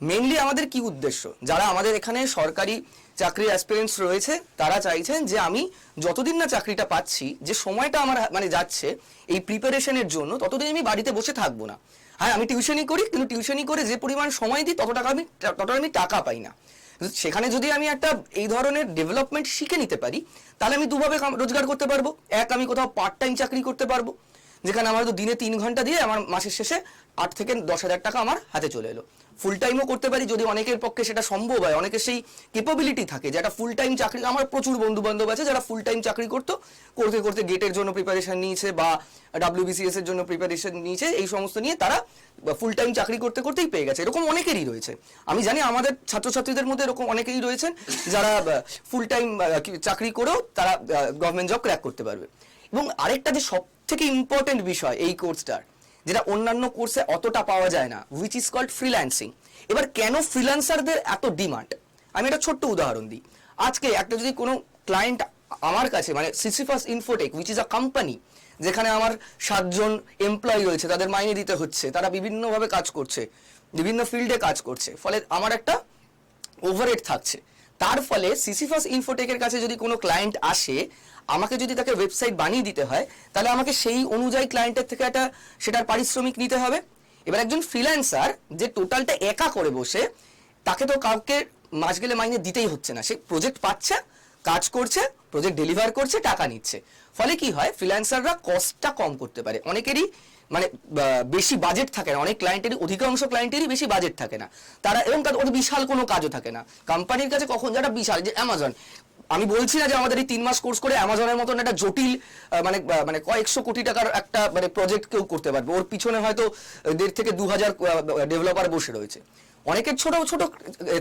মেইনলি আমাদের কি উদ্দেশ্য, যারা আমাদের এখানে সরকারি চাকরি অ্যাসপিরেন্টস রয়েছে, তারা চাইছেন যে আমি যতদিন না চাকরিটা পাচ্ছি, যে সময়টা আমার মানে যাচ্ছে এই প্রিপারেশনের জন্য, ততদিন আমি বাড়িতে বসে থাকবো না। হ্যাঁ, আমি টিউশনই করি, কিন্তু টিউশনই করে যে পরিমাণ সময় দিই ততটা আমি টাকা পাই না। সেখানে যদি আমি একটা এই ধরনের ডেভেলপমেন্ট শিখে নিতে পারি, তাহলে আমি দুভাবে রোজগার করতে পারবো। এক, আমি কোথাও পার্ট টাইম চাকরি করতে পারবো, যেখানে আমার তো দিনে 3 ঘন্টা দিয়ে আমার মাসের শেষে 8 থেকে 10,000 টাকা আমার হাতে চলে এলো। ফুল টাইমও করতে পারি, যদি অনেকের পক্ষে সেটা সম্ভব হয়, অনেকের সেই ক্যাপাবিলিটি থাকে যে একটা ফুল টাইম চাকরি। আমার প্রচুর বন্ধু বান্ধব আছে যারা ফুল টাইম চাকরি করতে করতে গেটের জন্য প্রিপারেশন নিয়েছে বা WBCS এর জন্য প্রিপারেশন নিয়েছে, এই সমস্ত নিয়ে তারা ফুল টাইম চাকরি করতে করতেই পেয়ে গেছে। এরকম অনেকেরই রয়েছে, আমি জানি আমাদের ছাত্রছাত্রীদের মধ্যে এরকম অনেকেই রয়েছেন যারা ফুল টাইম চাকরি করেও তারা গভর্নমেন্ট জব ক্র্যাক করতে পারবে। এবং আরেকটা যে সব থেকে ইম্পর্টেন্ট বিষয় এই কোর্সটার, যেটা অন্যান্য কোর্সে অতটা পাওয়া যায় না, হুইচ ইজ কল্ড ফ্রিল্যান্সিং। এবার কেন ফ্রিল্যান্সারদের এত ডিমান্ড, আমি একটা ছোট্ট উদাহরণ দিই। আজকে একটা যদি কোনো ক্লায়েন্ট আমার কাছে, মানে Sisyphus Infotech which is a company, যেখানে আমার 7 জন এমপ্লয়ি রয়েছে, তাদের মাইনে দিতে হচ্ছে, তারা বিভিন্নভাবে কাজ করছে, বিভিন্ন ফিল্ডে কাজ করছে, ফলে আমার একটা ওভারহেড থাকছে। তার ফলে সিসিফাস ইনফোটেকের কাছে যদি কোনো ক্লায়েন্ট আসে, আমাকে যদি তাকে ওয়েবসাইট বানিয়ে দিতে হয়, তাহলে আমাকে সেই অনুযায়ী ক্লায়েন্টের থেকে একটা সেটার পারিশ্রমিক নিতে হবে। এবার একজন ফ্রিল্যান্সার যে টোটালটা একা করে বসে, তাকে তো কাউকে মাস গেলে মাইনে দিতেই হচ্ছে না। সে প্রজেক্ট পাচ্ছে, কাজ করছে, প্রজেক্ট ডেলিভার করছে, টাকা নিচ্ছে। ফলে কি হয়, ফ্রিল্যান্সাররা কস্টটা কম করতে পারে। অনেকেরই মানে বেশি বাজেট থাকে না, অনেক ক্লায়েন্টেরই, অধিকাংশ ক্লায়েন্টেরই বেশি বাজেট থাকে না তারা, এবং ওদের বিশাল কোনো কাজও থাকে না। কোম্পানির কাছে কখন যারা বিশাল, যে অ্যামাজন, আমি বলছি না যে আমাদের এই 3 মাস কোর্স করে অ্যামাজনের মতন একটা জটিল মানে কয়েকশো কোটি টাকার একটা মানে প্রজেক্ট কেউ করতে পারবে। ওর পিছনে হয়তো 1.5 থেকে 2,000 ডেভেলপার বসে রয়েছে। অনেকের ছোট ছোট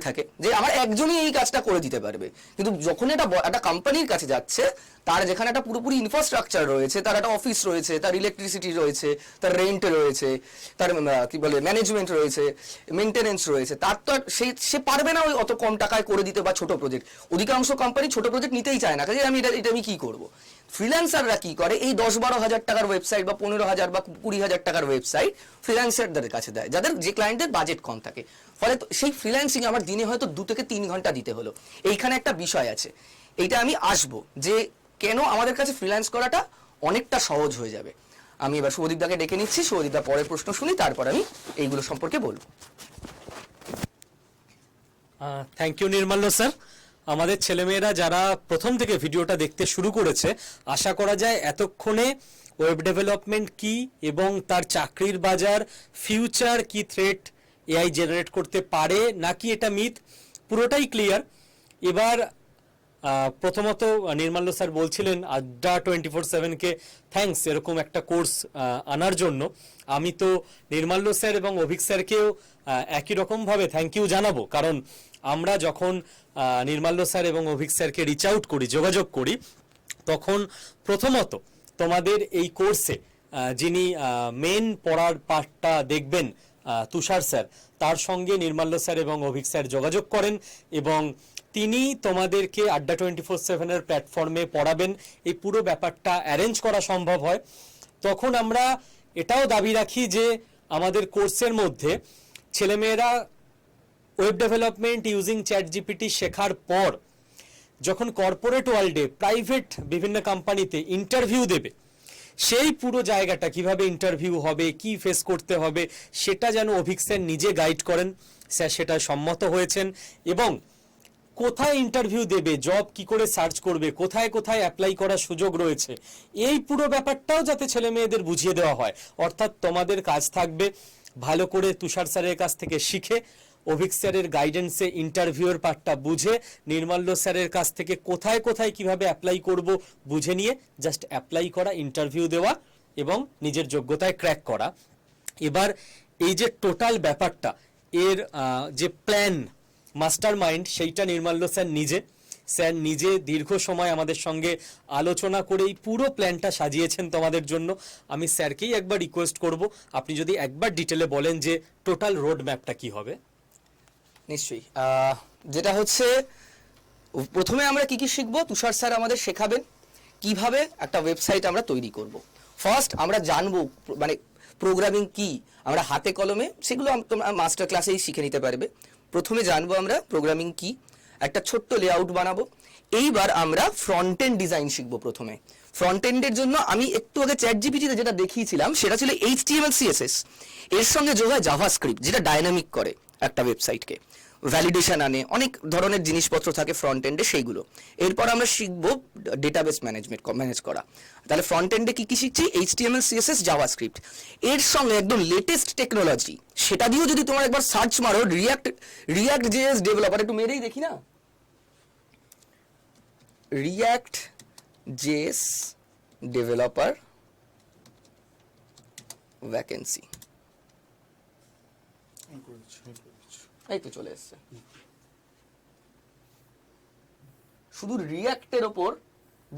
থাকে যে আমার একজনই এই কাজটা করে দিতে পারবে, কিন্তু যখন একটা কোম্পানির কাছে যাচ্ছে, তার যেখানে একটা পুরোপুরি ইনফ্রাস্ট্রাকচার রয়েছে, তার একটা অফিস রয়েছে, তার ইলেকট্রিসিটি রয়েছে, তার রেন্ট রয়েছে, তার কি বলে ম্যানেজমেন্ট রয়েছে, মেনটেনেন্স রয়েছে, তার তো সে পারবে না ওই অত কম টাকায় করে দিতে বা ছোট প্রজেক্ট। অধিকাংশ কোম্পানি ছোট প্রজেক্ট নিতেই চায় না, কাজে এটা আমি কি করবো। ফ্রিল্যান্সাররা কি করে, এই 10-12 হাজার টাকার ওয়েবসাইট বা 15,000 বা 20,000 টাকার ওয়েবসাইট ফ্রিল্যান্সারদের কাছে দেয়, যাদের যে ক্লায়েন্টের বাজেট কম থাকে। ফলে সেই ফ্রিল্যান্সিং আমার দিনে হয়তো 2 থেকে 3 ঘন্টা দিতে হলো। এইখানে একটা বিষয় আছে, এইটা আমি আসবো যে কেন আমাদের কাছে ফ্রিল্যান্স করাটা অনেকটা সহজ হয়ে যাবে। আমি এবার শুভদীপদাকে ডেকে নিচ্ছি, শুভদীপদা পরের প্রশ্ন শুনি, তারপর আমি এইগুলো সম্পর্কে বলবো। Thank you Nirmalya sir. আমাদের ছেলেমেয়েরা যারা প্রথম থেকে ভিডিওটা দেখতে শুরু করেছে, আশা করা যায় এতক্ষণে ওয়েব ডেভেলপমেন্ট কি এবং তার চাকরির বাজার, ফিউচার কি থ্রেট এআই জেনারেট করতে পারে নাকি এটা মিথ, পুরোটাই ক্লিয়ার। এবার প্রথমত নির্মাল্য স্যার বলছিলেন আড্ডা 24/7-কে থ্যাঙ্কস এরকম একটা কোর্স আনার জন্য। আমি তো নির্মাল্য স্যার এবং অভিক স্যারকেও একই রকমভাবে থ্যাংক ইউ জানাবো, কারণ আমরা যখন নির্মাল্য স্যার এবং অভিক স্যারকে রিচ আউট করি, যোগাযোগ করি, তখন প্রথমত তোমাদের এই কোর্সে যিনি মেন পড়ার পার্টটা দেখবেন তুষার স্যার, তার সঙ্গে নির্মাল্য স্যার এবং অভিক স্যার যোগাযোগ করেন এবং তিনি তোমাদেরকে আড্ডা 24/7-এর প্ল্যাটফর্মে পড়াবেন, এই পুরো ব্যাপারটা অ্যারেঞ্জ করা সম্ভব হয়, তখন আমরা এটাও দাবি রাখি যে আমাদের কোর্সের মধ্যে ছেলেমেয়েরা ওয়েব ডেভেলপমেন্ট ইউজিং চ্যাটজিপিটি শেখার পর যখন কর্পোরেট ওয়ার্ল্ডে প্রাইভেট বিভিন্ন কোম্পানিতে ইন্টারভিউ দেবে, সেই পুরো জায়গাটা কিভাবে ইন্টারভিউ হবে, কি ফেস করতে হবে, সেটা যেন অভিক স্যার নিজে গাইড করেন। স্যার সেটা সম্মত হয়েছেন এবং কোথায় ইন্টারভিউ দেবে, জব কি করে সার্চ করবে, কোথায় কোথায় অ্যাপ্লাই করার সুযোগ রয়েছে, এই পুরো ব্যাপারটাও যাতে ছেলে মেয়েদের বুঝিয়ে দেওয়া হয়। অর্থাৎ তোমাদের কাজ থাকবে ভালো করে তুষার স্যারের কাছ থেকে শিখে, অভিক স্যারের গাইডেন্সে ইন্টারভিউর পার্টটা বুঝে, নির্মাল্য স্যারের কাছ থেকে কোথায় কোথায় কিভাবে অ্যাপ্লাই করব বুঝে নিয়ে জাস্ট অ্যাপ্লাই করা, ইন্টারভিউ দেওয়া এবং নিজের যোগ্যতায় ক্র্যাক করা। এবার এই যে টোটাল ব্যাপারটা, এর যে প্ল্যান, মাস্টার মাইন্ড, সেইটা নির্মাল্য স্যার নিজে দীর্ঘ সময় আমাদের সঙ্গে আলোচনা করে এই পুরো প্ল্যানটা সাজিয়েছেন তোমাদের জন্য। আমি স্যারকেই একবার রিকোয়েস্ট করব, আপনি যদি একবার ডিটেলে বলেন যে টোটাল রোড ম্যাপটা কি হবে। নিশ্চয়ই। যেটা হচ্ছে, প্রথমে আমরা কি কি শিখবো, তুষার স্যার আমাদের শেখাবেন কিভাবে একটা ওয়েবসাইট আমরা তৈরি করব। ফার্স্ট আমরা জানবো মানে প্রোগ্রামিং কি, আমরা হাতে কলমে সেগুলো তোমরা মাস্টার ক্লাসেই শিখে নিতে পারবে। প্রথমে জানবো আমরা প্রোগ্রামিং কি, একটা ছোট্ট লেআউট বানাবো। এইবার আমরা ফ্রন্ট এন্ড ডিজাইন শিখবো। প্রথমে ফ্রন্ট এন্ডের জন্য আমি একটু আগে চ্যাটজিপিটিতে যেটা দেখিয়েছিলাম সেটা ছিল HTML CSS, এর সঙ্গে যোগ হয় জাভাস্ক্রিপ্ট, যেটা ডাইনামিক করে একটা ওয়েবসাইটকে, ভ্যালিডেশন আনে, অনেক ধরনের জিনিসপত্র থাকে ফ্রন্ট এন্ডে, সেইগুলো। এরপর আমরা শিখবো ডেটাবেস ম্যানেজ করা। তাহলে ফ্রন্ট এন্ডে কি কি শিখছি, HTML CSS জাভাস্ক্রিপ্ট, এর সঙ্গে একদম লেটেস্ট টেকনোলজি, সেটা দিয়েও যদি তোমার একবার সার্চ মারো, রিয়াক্ট JS ডেভেলপার, একটু মেরেই দেখি না, রিয়াক্ট JS ডেভেলপার ভ্যাকেন্সি, এই তো চলে এসছে। শুধু রিয়াক্টের ওপর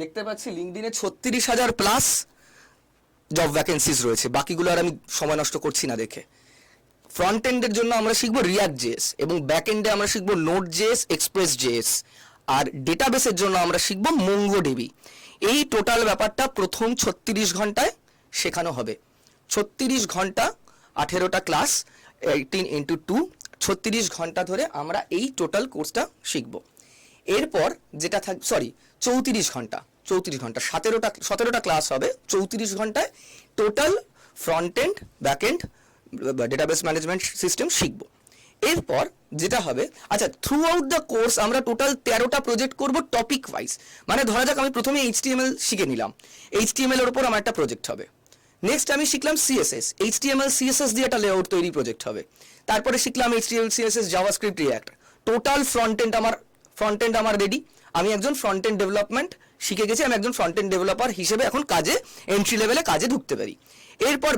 দেখতে পাচ্ছি লিঙ্কডিনে 36,000 প্লাস জব ভ্যাকেন্সিজ রয়েছে, বাকিগুলো আর আমি সময় নষ্ট করছি না দেখে। ফ্রন্ট এন্ডের জন্য আমরা শিখবো রিয়াক্ট JS এবং ব্যাক এন্ডে আমরা শিখবো নোড JS, এক্সপ্রেস JS, আর ডেটাবেসের জন্য আমরা শিখবো MongoDB। এই টোটাল ব্যাপারটা প্রথম 36 ঘন্টায় শেখানো হবে। 36 ঘন্টা, 18টা ক্লাস, 18 × 2, 36 ঘন্টা ধরে আমরা এই টোটাল কোর্সটা শিখবো। এরপর যেটা 34 ঘন্টা, 17টা ক্লাস হবে, 34 ঘন্টায় total front end, back end, database management system শিখবো। এরপর যেটা হবে, আচ্ছা, থ্রু আউট দ্য কোর্স আমরা টোটাল 13টা প্রজেক্ট করব টপিক ওয়াইজ। মানে ধরা যাক আমি প্রথমে HTML শিখে নিলাম, HTML এর উপর আমার একটা প্রজেক্ট হবে। নেক্সট আমি শিখলাম CSS, HTML CSS দিয়ে একটা লেআউট তৈরি প্রজেক্ট হবে। তারপরে শিখলাম HTML CSS JavaScript react. Total front end আমার রেডি। আমি একজন ফ্রন্ট এন্ড ডেভেলপমেন্ট শিখে গেছি, আমি একজন ফ্রন্ট এন্ড ডেভেলপার হিসেবে এখন কাজে, এন্ট্রি লেভেলে কাজে ঢুকতে পারি। এরপর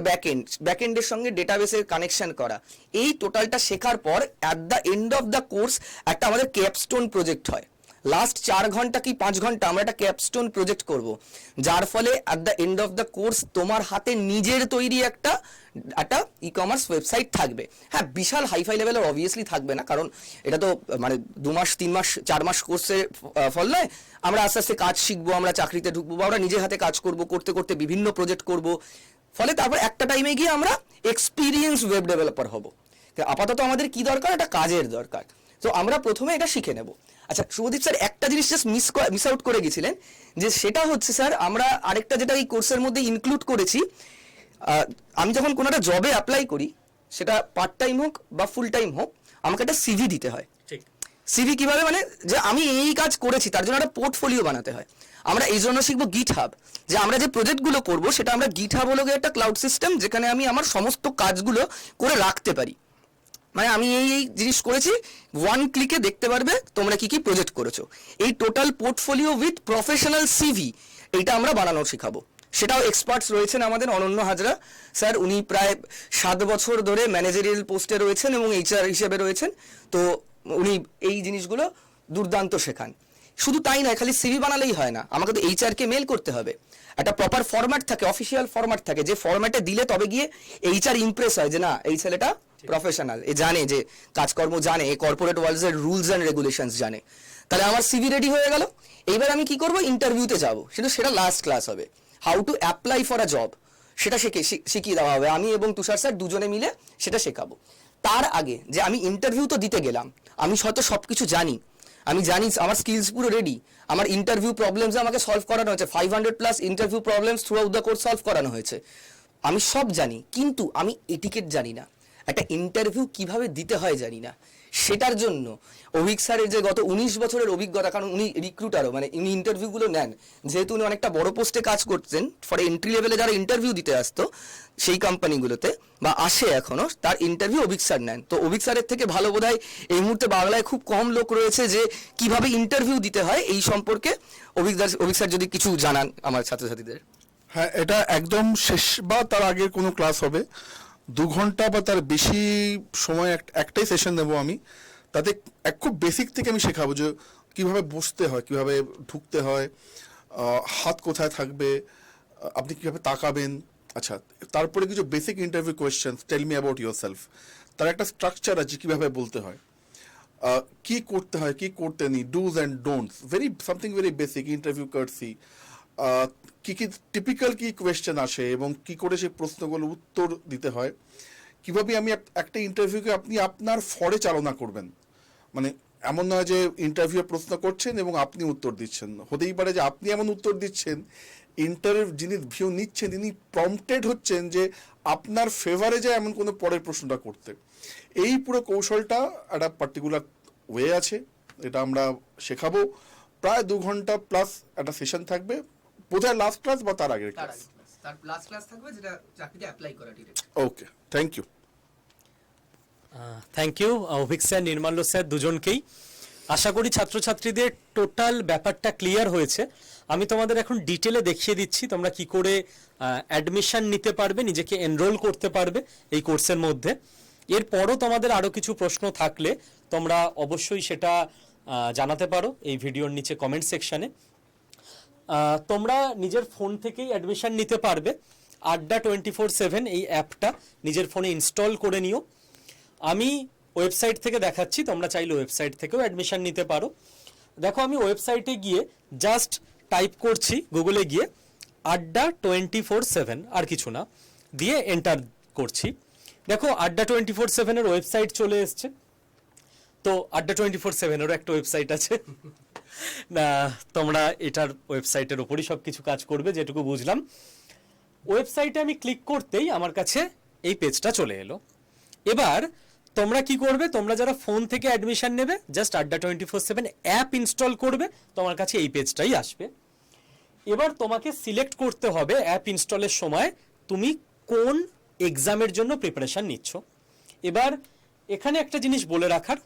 ব্যাক এন্ডের সঙ্গে ডেটাবেসের কানেকশন করা। এই টোটালটা শেখার পর at the end of the course একটা আমাদের ক্যাপস্টোন প্রজেক্ট হয়। লাস্ট 4 ঘন্টা কি 5 ঘন্টা আমরা একটা ক্যাপস্টোন প্রজেক্ট করব, যার ফলে at the end of the course তোমার হাতে নিজের তৈরি একটা ই-কমার্স ওয়েবসাইট থাকবে। হ্যাঁ, বিশাল হাইফাই লেভেলের অবভিয়াসলি থাকবে না, কারণ এটা তো মানে 2 মাস 3 মাস 4 মাস কোর্সের ফল নয়। আমরা আস্তে আস্তে কাজ শিখবো, আমরা চাকরিতে ঢুকবো, বা আমরা নিজের হাতে কাজ করব, করতে করতে বিভিন্ন প্রজেক্ট করব, ফলে তারপর একটা টাইমে গিয়ে আমরা এক্সপিরিয়েন্স ওয়েব ডেভেলপার হব। আপাতত আমাদের কি দরকার, একটা কাজের দরকার। তো আমরা প্রথমে এটা শিখে নেব। আচ্ছা শুভদীপ স্যার, একটা জিনিস জাস্ট মিস আউট করে গেছিলেন, যে সেটা হচ্ছে স্যার আমরা আরেকটা যেটা এই কোর্সের মধ্যে ইনক্লুড করেছি, আমি যখন কোনো একটা জবে অ্যাপ্লাই করি, সেটা পার্ট টাইম হোক বা ফুল টাইম হোক, আমাকে একটা সিভি দিতে হয়। সিভি কিভাবে, মানে যে আমি এই কাজ করেছি তার জন্য একটা পোর্টফোলিও বানাতে হয়। আমরা এই জন্য শিখবো GitHub, যে আমরা যে প্রজেক্টগুলো করবো সেটা আমরা GitHub হলো একটা ক্লাউড সিস্টেম, যেখানে আমি আমার সমস্ত কাজগুলো করে রাখতে পারি। মানে আমি এই জিনিস করেছি, 1 ক্লিকে দেখতে পারবে তোমরা কি কি প্রজেক্ট করেছো। এই total portfolio with professional CV, এইটা আমরা বানানো শেখাবো। সেটাও এক্সপার্টস রয়েছেন আমাদের, অনন্য হাজরা স্যার, উনি প্রায় 7 বছর ধরে ম্যানেজারিয়াল পোস্টে রয়েছেন এবং HR হিসেবে রয়েছেন। তো উনি এই জিনিসগুলো দুর্দান্ত শেখান। শুধু তাই নয়, খালি সিভি বানালেই হয় না, আমাকে তো HR কে মেল করতে হবে। একটা প্রপার ফরম্যাট থাকে, অফিসিয়াল ফরম্যাট থাকে, যে ফরম্যাটে দিলে তবে গিয়ে HR ইমপ্রেস হয় যে না এই ছেলেটা প্রফেশনাল, এ জানে যে কাজকর্ম জানে, এ কর্পোরেট ওয়ার্ল্ডের রুলস অ্যান্ড রেগুলেশনস জানে, তাহলে আমার সিভি রেডি হয়ে গেল। এইবার আমি কি করব, ইন্টারভিউতে যাব, সেটা লাস্ট ক্লাস হবে। How to apply for a job সেটা শিখিয়ে দেওয়া হবে, আমি এবং তুষার স্যার দুজনে মিলে সেটা শেখাবো। তার আগে যে আমি ইন্টারভিউ তো দিতে গেলাম, আমি হয়তো সবকিছু জানি, আমি জানি আমার স্কিলস পুরো রেডি, আমার ইন্টারভিউ প্রবলেমস আমাকে সলভ করানো হয়েছে, 500+ interview problems through out the course solve করানো হয়েছে, আমি সব জানি, কিন্তু আমি এটিকেট জানি না, একটা ইন্টারভিউ কিভাবে দিতে হয় জানি না। সেটার জন্য অভিক স্যারের যে গত 19 বছরের অভিজ্ঞতা, কারণ উনি রিক্রুটারও, মানে উনি ইন্টারভিউগুলো নেন, যেহেতু উনি অনেকটা বড় পোস্টে কাজ করতেন, ফর এন্ট্রি লেভেলে যারা ইন্টারভিউ দিতে আসতো সেই কোম্পানিগুলোতে বা আসে এখনো, তার ইন্টারভিউ অভিক স্যার নেন। তো অভিক স্যারের থেকে ভালো বোধহয় এই মুহূর্তে বাংলায় খুব কম লোক রয়েছে যে কিভাবে ইন্টারভিউ দিতে হয় এই সম্পর্কে অভিক স্যার যদি কিছু জানান আমার ছাত্রছাত্রীদের। হ্যাঁ, এটা একদম শেষ বা তার আগের কোনো ক্লাস হবে, 2 ঘন্টা বা তার বেশি সময় একটাই সেশন নেব আমি। তাতে খুব বেসিক থেকে আমি শেখাবো যে কিভাবে বসতে হয়, কিভাবে ঢুকতে হয়, হাত কোথায় থাকবে, আপনি কিভাবে তাকাবেন। আচ্ছা, তারপরে কিছু basic interview question, tell me about yourself. তার একটা স্ট্রাকচার আছে কিভাবে বলতে হয়, কি করতে হয়, কি করতে নেই, dos and don'ts, something very basic interview কার্টসি, কি কি টিপিক্যাল কি কোয়েশ্চেন আসে এবং কি করে সেই প্রশ্নগুলোর উত্তর দিতে হয়, কিভাবে আমি একটা ইন্টারভিউকে আপনি আপনার ফরে চালনা করবেন। মানে এমন নয় যে ইন্টারভিউ প্রশ্ন করছেন এবং আপনি উত্তর দিচ্ছেন, হতেই পারে যে আপনি এমন উত্তর দিচ্ছেন, যিনি ভিউ নিচ্ছেন তিনি প্রম্পটেড হচ্ছেন যে আপনার ফেভারে যায় এমন কোনো পরের প্রশ্নটা করতে। এই পুরো কৌশলটা একটা পার্টিকুলার ওয়ে আছে, এটা আমরা শেখাবো। প্রায় 2 ঘন্টা প্লাস একটা সেশন থাকবে, বোধহয় লাস্ট ক্লাস বা তার আগের ক্লাস, তার লাস্ট ক্লাস থাকবে যেটা চাকরিতে অ্যাপ্লাই করা direct. Okay, thank you. Thank you Avik sir, Nirmalya sir, দুজনকেই। আশা করি ছাত্রছাত্রীদের টোটাল ব্যাপারটা ক্লিয়ার হয়েছে। আমি তোমাদের এখন ডিটেলে দেখিয়ে দিচ্ছি তোমরা কি করে অ্যাডমিশন নিতে পারবে, নিজেকে এনরোল করতে পারবে এই কোর্সের মধ্যে। এরপরও তোমাদের আরও কিছু প্রশ্ন থাকলে তোমরা অবশ্যই সেটা জানাতে পারো এই ভিডিওর নিচে কমেন্ট সেকশানে। তোমরা নিজের ফোন থেকেই অ্যাডমিশন নিতে পারবে। আড্ডা 24/7 এই অ্যাপটা নিজের ফোনে ইনস্টল করে নিও। আমি ওয়েবসাইট থেকে দেখাচ্ছি, তোমরা চাইলে ওয়েবসাইট থেকেও অ্যাডমিশন নিতে পারো। দেখো, আমি ওয়েবসাইটে গিয়ে জাস্ট টাইপ করছি গুগলে গিয়ে আড্ডা 24/7, আর কিছু না, দিয়ে এন্টার করছি। দেখো, আড্ডা 24/7 এর ওয়েবসাইট চলে এসছে। তো আড্ডা 24/7 এরও একটা ওয়েবসাইট আছে না, তোমরা এটার ওয়েবসাইটের ওপরই সব কিছু কাজ করবে যেটুকু বুঝলাম। ওয়েবসাইটে আমি ক্লিক করতেই আমার কাছে এই পেজটা চলে এলো। এবার তোমরা কি করবে, তোমরা যারা ফোন থেকে অ্যাডমিশন নেবে জাস্ট আড্ডা 24/7 অ্যাপ ইনস্টল করবে, তোমার কাছে এই পেজটাই আসবে। এবার তোমাকে সিলেক্ট করতে হবে অ্যাপ ইনস্টলের সময় তুমি কোন এক্সামের জন্য প্রিপারেশন নিচ্ছ। এবার এখানে একটা জিনিস বলে রাখার,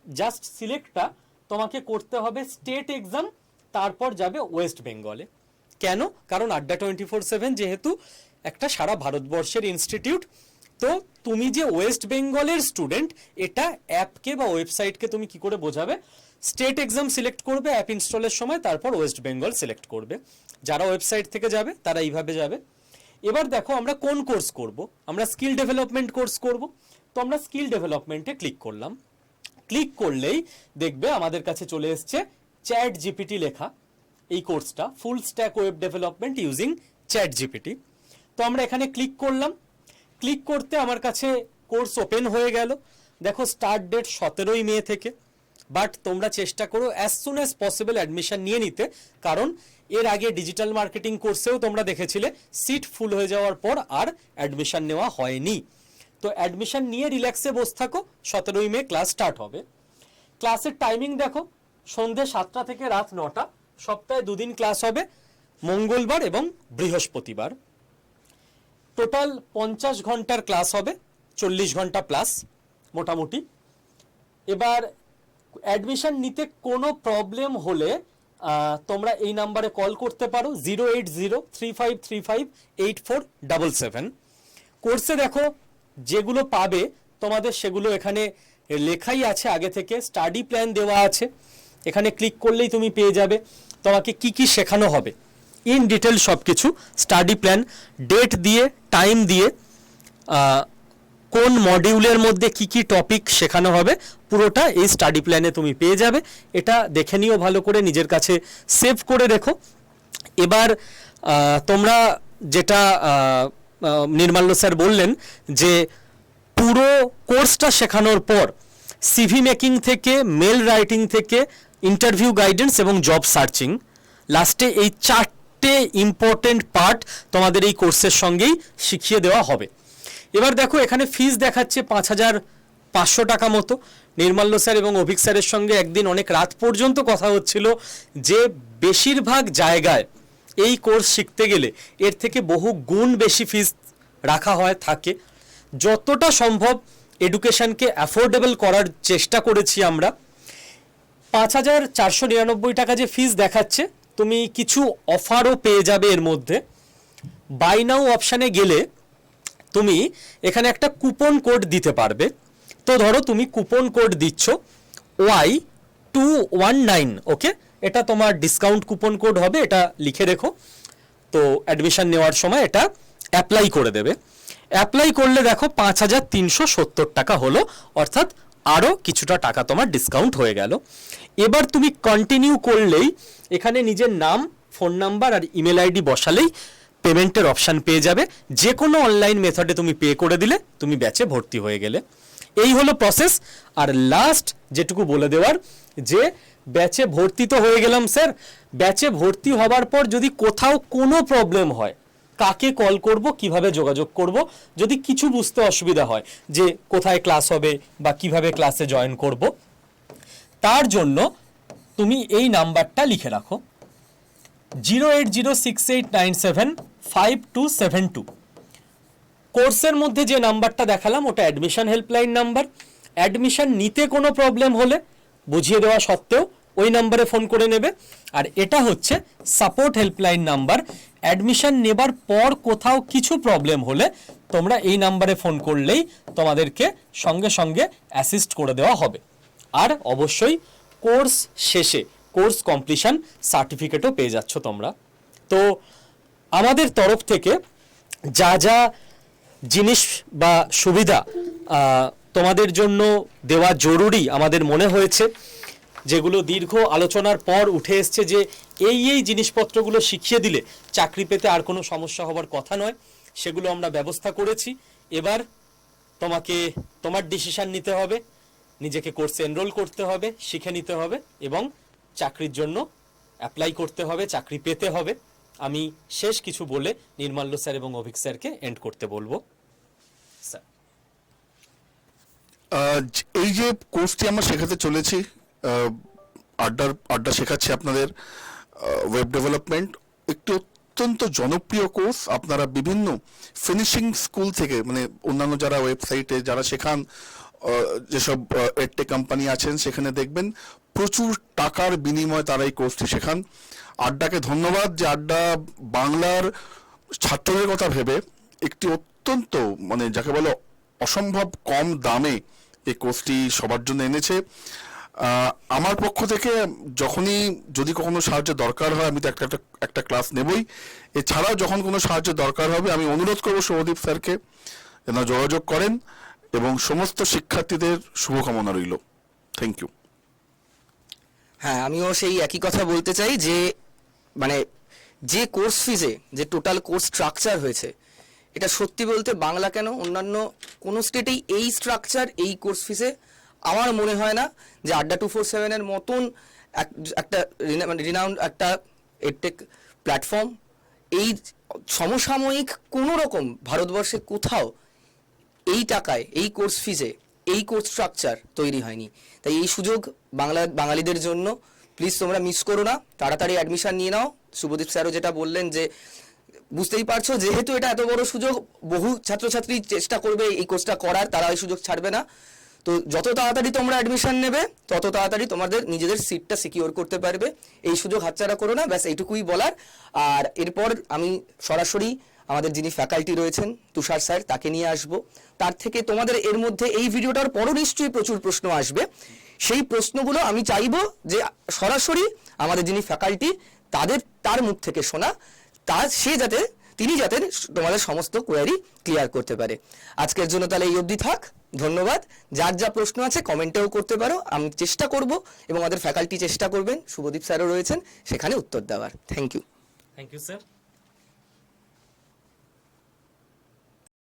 জাস্ট সিলেক্টটা তোমাকে করতে হবে স্টেট এক্সাম, তারপর যাবে ওয়েস্ট বেঙ্গলে। কেন? কারণ আড্ডা 24/7 যেহেতু একটা সারা ভারতবর্ষের ইনস্টিটিউট, তো তুমি যে ওয়েস্ট বেঙ্গলের স্টুডেন্ট এটা অ্যাপকে বা ওয়েবসাইটকে তুমি কি করে বোঝাবে, স্টেট এক্সাম সিলেক্ট করবে অ্যাপ ইনস্টলের সময়, তারপর ওয়েস্ট বেঙ্গল সিলেক্ট করবে। যারা ওয়েবসাইট থেকে যাবে তারা এইভাবে যাবে। এবার দেখো আমরা কোন কোর্স করব, আমরা স্কিল ডেভেলপমেন্ট কোর্স করব। তো আমরা স্কিল ডেভেলপমেন্টে ক্লিক করলাম। ক্লিক করলেই দেখবে আমাদের কাছে চলে এসছে চ্যাট জিপিটি লেখা এই কোর্সটা, full stack web development using chat GPT. তো আমরা এখানে ক্লিক করলাম। ক্লিক করতে আমার কাছে কোর্স ওপেন হয়ে গেল। দেখো, স্টার্ট ডেট 17ই মে থেকে, বাট তোমরা চেষ্টা করো as soon as possible admission নিয়ে নিতে, কারণ এর আগে ডিজিটাল মার্কেটিং কোর্সেও তোমরা দেখেছিলে সিট ফুল হয়ে যাওয়ার পর আর অ্যাডমিশন নেওয়া হয়নি। তো অ্যাডমিশন নিয়ে রিল্যাক্সে বসে থাকো, 17ই মে ক্লাস স্টার্ট হবে। ক্লাসের টাইমিং দেখো, সন্ধ্যে 7টা থেকে রাত 9টা, সপ্তাহে 2 দিন ক্লাস হবে, মঙ্গলবার এবং বৃহস্পতিবার। টোটাল 50 ঘন্টার ক্লাস হবে, 40 ঘন্টা প্লাস মোটামুটি। এবার অ্যাডমিশন নিতে কোনো প্রবলেম হলে তোমরা এই নাম্বারে কল করতে পারো 08035358477। কোর্সে দেখো যেগুলো পাবে তোমাদের সেগুলো এখানে লেখাই আছে আগে থেকে, স্টাডি প্ল্যান দেওয়া আছে, এখানে ক্লিক করলেই তুমি পেয়ে যাবে তোমাকে কি কি শেখানো হবে ইন ডিটেল সব কিছু, স্টাডি প্ল্যান, ডেট দিয়ে, টাইম দিয়ে, কোন মডিউলের মধ্যে কি কি টপিক শেখানো হবে পুরোটা এই স্টাডি প্ল্যানে তুমি পেয়ে যাবে। এটা দেখে নিও ভালো করে, নিজের কাছে সেভ করে রেখো। এবার তোমরা যেটা নির্মাল্য স্যার বললেন যে পুরো কোর্সটা শেখানোর পর সিভি মেকিং থেকে, মেল রাইটিং থেকে, ইন্টারভিউ গাইডেন্স এবং জব সার্চিং, লাস্টে এই 4টে ইম্পর্টেন্ট পার্ট তোমাদের এই কোর্সের সঙ্গেই শিখিয়ে দেওয়া হবে। এবার দেখো এখানে ফিস দেখাচ্ছে 5,500 টাকা মতো। নির্মাল্য স্যার এবং অভিক স্যারের সঙ্গে একদিন অনেক রাত পর্যন্ত কথা হচ্ছিল যে বেশিরভাগ জায়গায় এই কোর্স শিখতে গেলে এর থেকে বহু গুণ বেশি ফিস রাখা হয় থাকে। যতটা সম্ভব এডুকেশনকে অ্যাফোর্ডেবল করার চেষ্টা করেছি আমরা। 5,499 টাকা যে ফিস দেখাচ্ছে, তুমি কিছু অফারও পেয়ে যাবে এর মধ্যে। বাই নাও অপশানে গেলে তুমি এখানে একটা কুপন কোড দিতে পারবে। তো ধরো তুমি কুপন কোড দিচ্ছ Y219, ওকে, এটা তোমার ডিসকাউন্ট কুপন কোড হবে, এটা লিখে রেখো। তো অ্যাডমিশন নেওয়ার সময় এটা অ্যাপ্লাই করে দেবে। অ্যাপ্লাই করলে দেখো 5,370 টাকা হলো, অর্থাৎ আরও কিছুটা টাকা তোমার ডিসকাউন্ট হয়ে গেল। এবার তুমি কন্টিনিউ করলেই এখানে নিজের নাম, ফোন নাম্বার আর ইমেল আইডি বসালেই পেমেন্টের অপশান পেয়ে যাবে। যে কোনো অনলাইন মেথডে তুমি পে করে দিলে তুমি ব্যাচে ভর্তি হয়ে গেলে। এই হলো প্রসেস। আর লাস্ট যেটুকু বলে দেওয়ার, যে ব্যাচে ভর্তি তো হয়ে গেলাম স্যার, ব্যাচে ভর্তি হবার পর যদি কোথাও কোনো প্রবলেম হয়, কাকে কল করব, কিভাবে যোগাযোগ করব, যদি কিছু বুঝতে অসুবিধা হয় যে কোথায় ক্লাস হবে বা কিভাবে ক্লাসে জয়েন করব, তার জন্য তুমি এই নাম্বারটা লিখে রাখো, 08068975272। কোর্সের মধ্যে যে নাম্বারটা দেখালাম ওটা অ্যাডমিশন হেল্পলাইন নাম্বার। অ্যাডমিশন নিতে কোনো প্রবলেম হলে বুঝিয়ে দেওয়া সত্ত্বেও ওই নাম্বারে ফোন করে নেবে। আর এটা হচ্ছে সাপোর্ট হেল্পলাইন নাম্বার। অ্যাডমিশন নেবার পর কোথাও কিছু প্রবলেম হলে তোমরা এই নাম্বারে ফোন করলেই তোমাদেরকে সঙ্গে সঙ্গে অ্যাসিস্ট করে দেওয়া হবে। আর অবশ্যই কোর্স শেষে কোর্স কমপ্লিশন সার্টিফিকেটও পেয়ে যাচ্ছ তোমরা। তো আমাদের তরফ থেকে যা যা জিনিস বা সুবিধা তোমাদের জন্য দেওয়া জরুরি আমাদের মনে হয়েছে, যেগুলো দীর্ঘ আলোচনার পর উঠে এসছে যে এই জিনিসপত্রগুলো শিখিয়ে দিলে চাকরি পেতে আর কোনো সমস্যা হবার কথা নয়, সেগুলো আমরা ব্যবস্থা করেছি। এবার তোমাকে তোমার ডিসিশন নিতে হবে, নিজেকে কোর্সে এনরোল করতে হবে, শিখে নিতে হবে এবং চাকরির জন্য অ্যাপ্লাই করতে হবে, চাকরি পেতে হবে। আমি শেষ কিছু বলে নির্মাল্য স্যার এবং অভিক স্যারকে এন্ড করতে বলবো। স্যার, এই যে কোর্সটি আমরা শেখাতে চলেছি, আড্ডা শেখাচ্ছি আপনাদের ওয়েব ডেভেলপমেন্ট, একটি অত্যন্ত জনপ্রিয় কোর্স। আপনারা বিভিন্ন ফিনিশিং স্কুল থেকে, মানে অন্যান্য যারা ওয়েবসাইটে যারা শেখান, যেসব এডটেক কোম্পানি আছেন, সেখানে দেখবেন প্রচুর টাকার বিনিময়ে তারা এই কোর্সটি শেখান। আড্ডাকে ধন্যবাদ যে আড্ডা বাংলার ছাত্রদের কথা ভেবে একটি অত্যন্ত, মানে যাকে বলে অসম্ভব কম দামে এই কোর্সটি সবার জন্য এনেছে। আমার পক্ষ থেকে যখনই যদি কখনো সাহায্য দরকার হয়, আমি তো একটা ক্লাস নেবই। এছাড়াও যখন কোনো সাহায্য দরকার হবে আমি অনুরোধ করব শুভদীপ স্যারকে যেন যোগাযোগ করেন, এবং সমস্ত শিক্ষার্থীদের শুভকামনা রইল। Thank you. হ্যাঁ, আমিও সেই একই কথা বলতে চাই যে মানে যে কোর্স ফিজে যে টোটাল কোর্স স্ট্রাকচার হয়েছে, এটা সত্যি বলতে বাংলা কেন অন্যান্য কোনো স্টেটেই এই স্ট্রাকচার এই কোর্স ফিজে আমার মনে হয় না যে আড্ডা 247 এর মতন একটা রিনাউন্ড একটা এডটেক প্ল্যাটফর্ম এই সমসাময়িক কোনো রকম ভারতবর্ষে কোথাও এই টাকায় এই কোর্স ফিজে এই কোর্স স্ট্রাকচার তৈরি হয়নি। তাই এই সুযোগ বাঙালিদের জন্য, প্লিজ তোমরা মিস করো না, তাড়াতাড়ি অ্যাডমিশন নিয়ে নাও। শুভদীপ স্যারও যেটা বললেন যে বুঝতেই পারছো, যেহেতু এটা এত বড় সুযোগ, বহু ছাত্রছাত্রী চেষ্টা করবে এই কোর্সটা করার, তারা এই সুযোগ ছাড়বে না। তো যত তাড়াতাড়ি তোমরা অ্যাডমিশন নেবে তত তাড়াতাড়ি তোমাদের নিজেদের সিটটা সিকিওর করতে পারবে। এই সুযোগ হাতছাড়া করো না, ব্যাস এইটুকুই বলার। আর এরপর আমি সরাসরি আমাদের যিনি ফ্যাকাল্টি রয়েছেন তুষার স্যার, তাকে নিয়ে আসবো। তার থেকে তোমাদের এর মধ্যে এই ভিডিওটার পরও নিশ্চয়ই প্রচুর প্রশ্ন আসবে। সেই প্রশ্নগুলো আমি চাইবো যে সরাসরি আমাদের যিনি ফ্যাকাল্টি তার মুখ থেকে শোনা, সে যাতে তিনি যাতে তোমাদের সমস্ত কোয়ারি ক্লিয়ার করতে পারে। আজকের জন্য তাহলে এই অবধি থাক। ধন্যবাদ। যার যা প্রশ্ন আছে কমেন্টেও করতে পারো, আমি চেষ্টা করব এবং আমাদের ফ্যাকাল্টি চেষ্টা করবেন, শুভদীপ স্যারও রয়েছেন সেখানে উত্তর দেওয়ার। Thank you. Thank you sir.